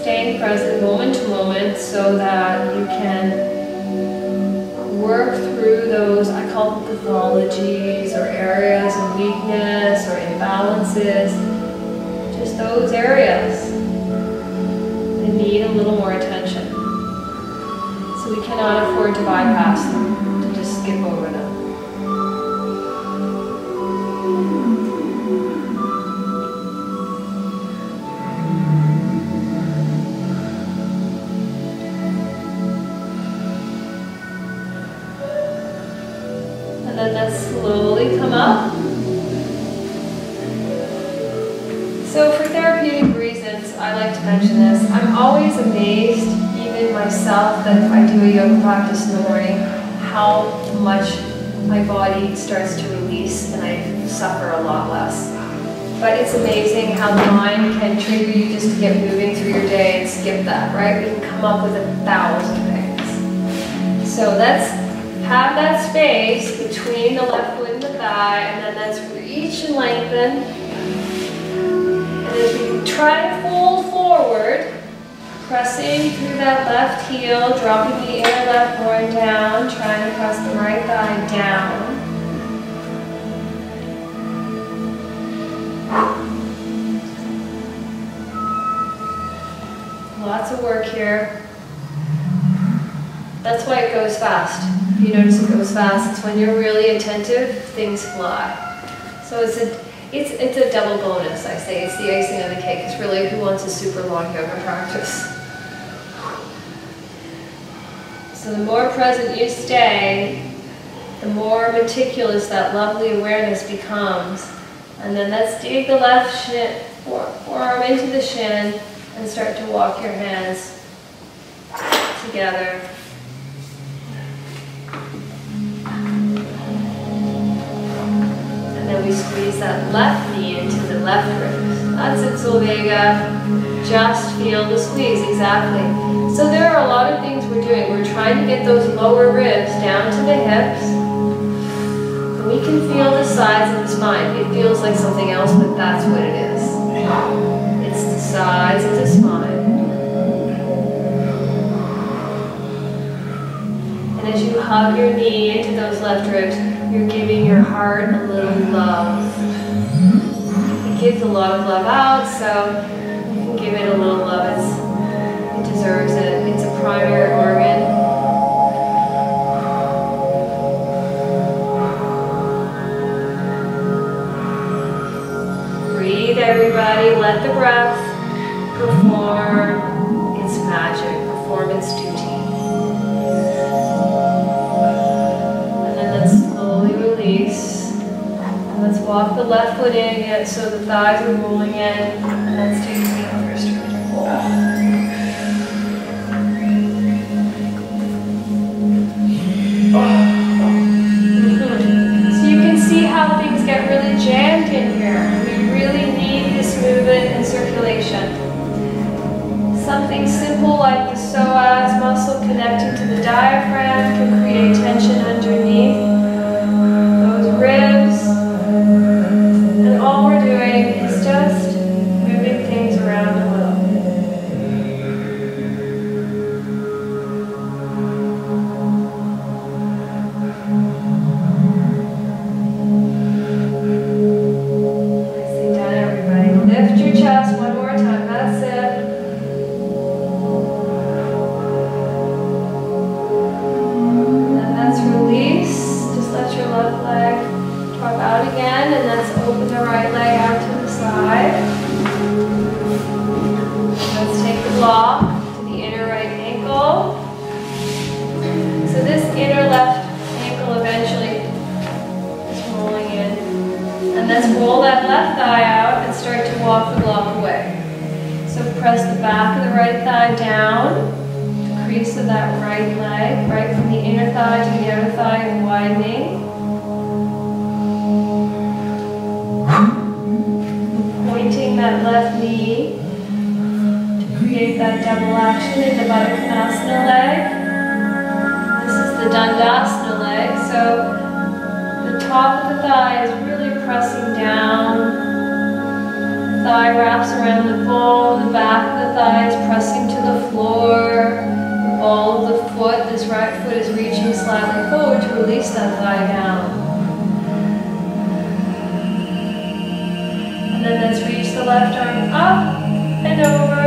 Staying present moment to moment so that you can work through those, I call them pathologies or areas of weakness or imbalances, just those areas that need a little more attention. So we cannot afford to bypass them, to just skip over them. And then let's slowly come up. So for therapeutic reasons, I like to mention this. I'm always amazed, even myself, that if I do a yoga practice in the morning, how much my body starts to release and I suffer a lot less. But it's amazing how the mind can trigger you just to get moving through your day. It's skip that, right? We can come up with 1,000 things. So let's have that space between the left foot and the thigh, and then let's reach and lengthen. And as we try to fold forward, pressing through that left heel, dropping the inner left groin down, trying to press the right thigh down. Lots of work here. That's why it goes fast. If you notice it goes fast, it's when you're really attentive, things fly. So it's a double bonus, I say. It's the icing on the cake. It's really who wants a super long yoga practice. So the more present you stay, the more meticulous that lovely awareness becomes. And then let's dig the left shin, forearm into the shin and start to walk your hands together. And then we squeeze that left knee into the left ribs. That's it, Solvega. Just feel the squeeze, exactly. So there are a lot of things we're doing. We're trying to get those lower ribs down to the hips. And we can feel the sides of the spine. It feels like something else, but that's what it is. It's the sides of the spine. And as you hug your knee into those left ribs, you're giving your heart a little love. It gives a lot of love out, so you can give it a little love. It deserves it. It's a primary organ. Breathe, everybody. Let the breath perform its magic, perform its duty. And then let's slowly release. And let's walk the left foot in so the thighs are rolling in. And let's take the other straight pull. So you can see how things get really jammed in here. We really need this movement and circulation. Something simple like the psoas muscle connecting to the diaphragm can create tension underneath those ribs. And all we're doing is just moving things around a little. Nicely done, everybody. Lift your chest one more time. That's it. Release. Just let your left leg drop out again, and let's open the right leg out to the side. Let's take the block to the inner right ankle. So this inner left ankle eventually is rolling in. And let's roll that left thigh out and start to walk the block away. So press the back of the right thigh down. Crease of that right leg, right from the inner thigh to the outer thigh and widening. Pointing that left knee to create that double action in the Baddha Konasana leg. This is the Dandasana leg, so the top of the thigh is really pressing down. Thigh wraps around the bone, the back of the thigh is pressing to the floor. Ball of the foot, this right foot is reaching slightly forward to release that thigh down. And then let's reach the left arm up and over.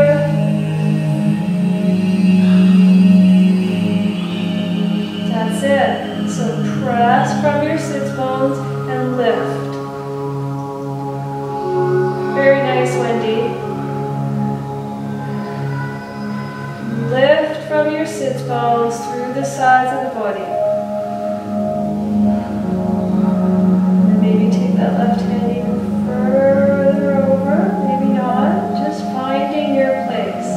That's it. So press from your sits bones and lift. Very nice, Wendy. Lift from your sits bones through the sides of the body. And maybe take that left hand even further over. Maybe not. Just finding your place.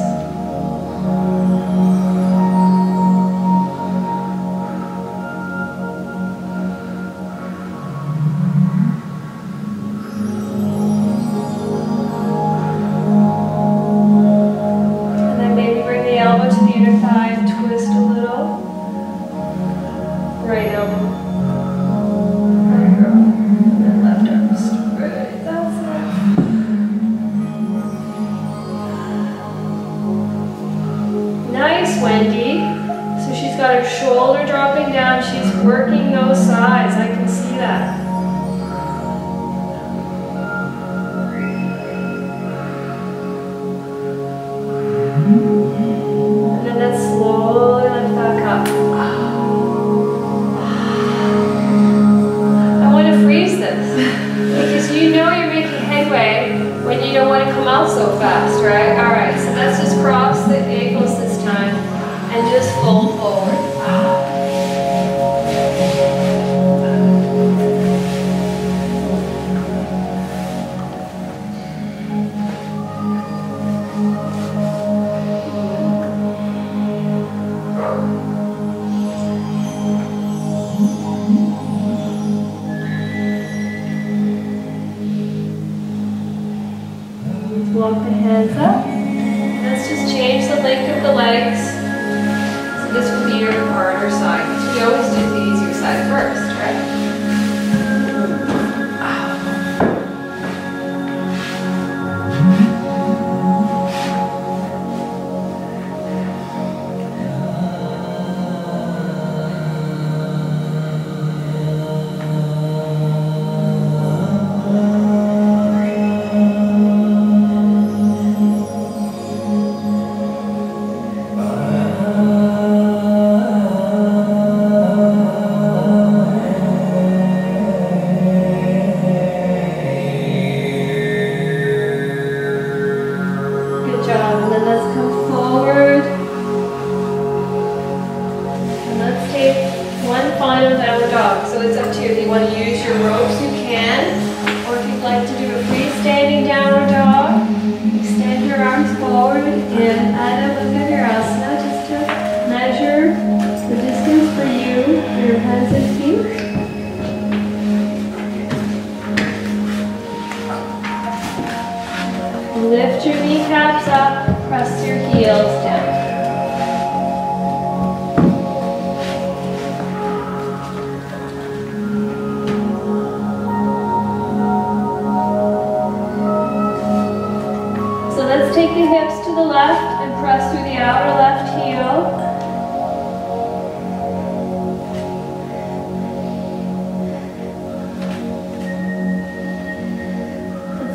Wendy. So she's got her shoulder dropping down. She's working those sides. I can see that. And then let's slowly lift back up. I want to freeze this because you know you're making headway when you don't want to come out so fast, right? All right, so let's just cross the ankles this time and just fold forward. Walk the hands up. Let's just change the length of the legs. So this will be your harder side. Because we always do the easier side first, right? Lift your kneecaps up, press your heels down. So let's take the hips to the left and press through the outer left heel.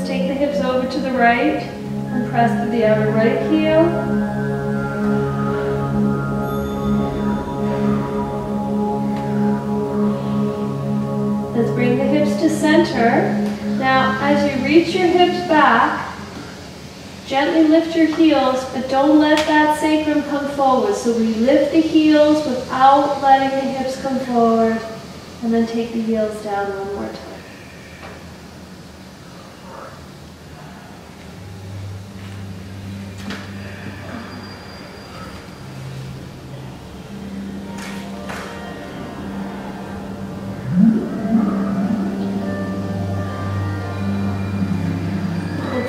Take the hips over to the right and press through the outer right heel. Let's bring the hips to center. Now, as you reach your hips back, gently lift your heels, but don't let that sacrum come forward. So we lift the heels without letting the hips come forward, and then take the heels down one more time.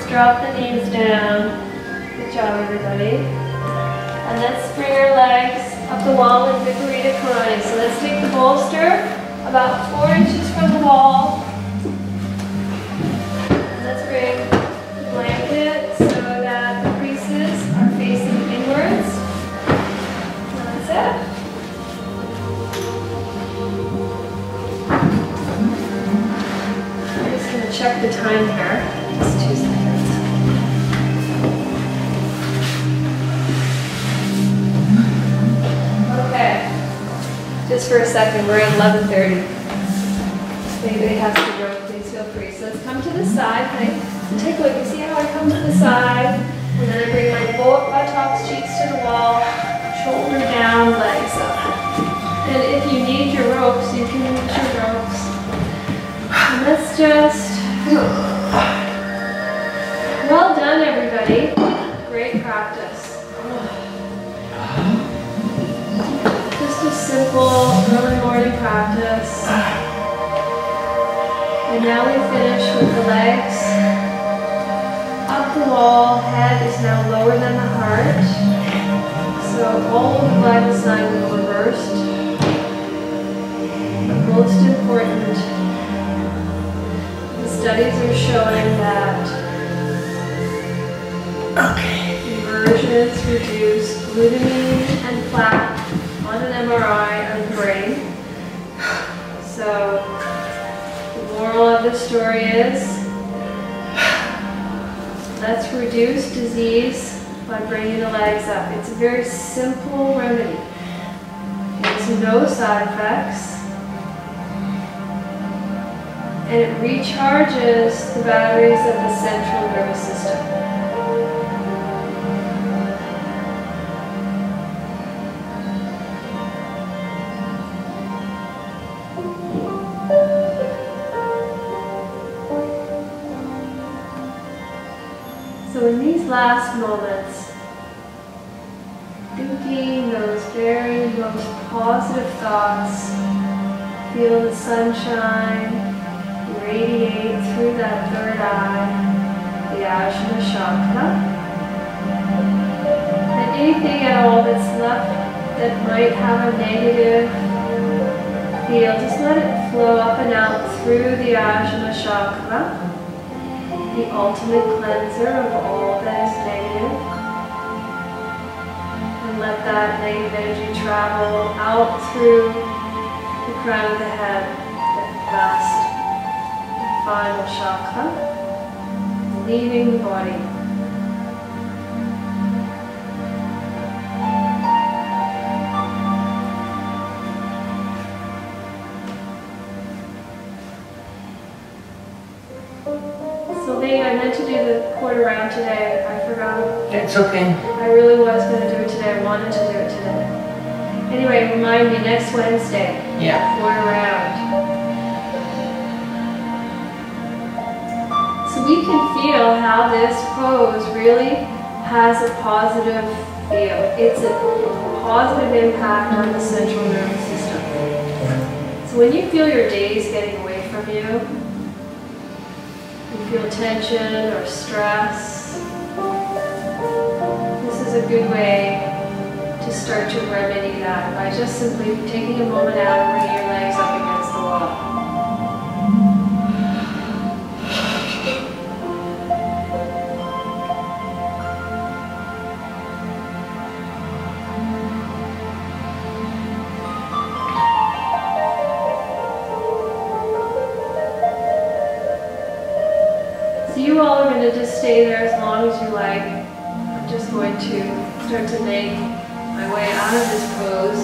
Drop the knees down. Good job, everybody. And let's bring our legs up the wall in Viparita Karani. So let's take the bolster about 4 inches from the wall. And let's bring the blanket so that the creases are facing inwards. That's it. I'm just going to check the time here. Just 2 seconds. Just for a second, we're at 11:30. If anybody has to rope, please feel free. So let's come to the side. Take a look. You see how I come to the side, and then I bring my buttocks, cheeks to the wall, shoulder down, legs up. And if you need your ropes, you can use your ropes. And let's just... Well done, everybody. Great practice. Just a simple early morning practice. And now we finish with the legs up the wall. Head is now lower than the heart. So all of the vital signs are reversed. But most important, the studies are showing that inversions reduce glutamine and and flat on an MRI of the brain. So the moral of the story is, let's reduce disease by bringing the legs up. It's a very simple remedy. It has no side effects. And it recharges the batteries of the central nervous system. So in these last moments, thinking those very most positive thoughts, feel the sunshine radiate through that third eye, the Ajna chakra. And anything at all that's left that might have a negative feel, just let it flow up and out through the Ajna chakra, the ultimate cleanser of all that is negative. And let that negative energy travel out through the crown of the head, the last final chakra, leaving the body. Sylvain, I meant to do the quarter round today. I forgot. It's okay. I really was going to do it today. I wanted to do it today. Anyway, remind me next Wednesday. Yeah. Quarter round. So we can feel how this pose really has a positive feel. It's a positive impact on the central nervous system. So when you feel your days getting away from you, you feel tension or stress, this is a good way to start to remedy that by just simply taking a moment out and bringing your legs up against the wall. You all are going to just stay there as long as you like. I'm just going to start to make my way out of this pose.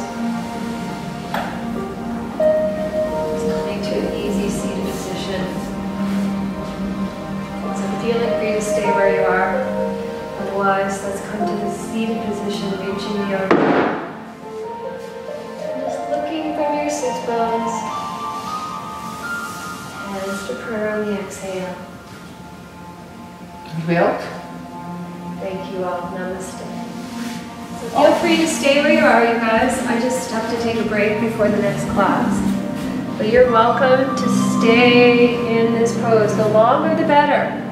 Just coming to an easy seated position. It's ideal for you to stay where you are. Otherwise, let's come to the seated position, reaching the arm. Just looking from your sits bones. Hands to prayer on the exhale. Wilt? Thank you all. Namaste. So feel free to stay where you are, you guys. I just have to take a break before the next class. But you're welcome to stay in this pose. The longer the better.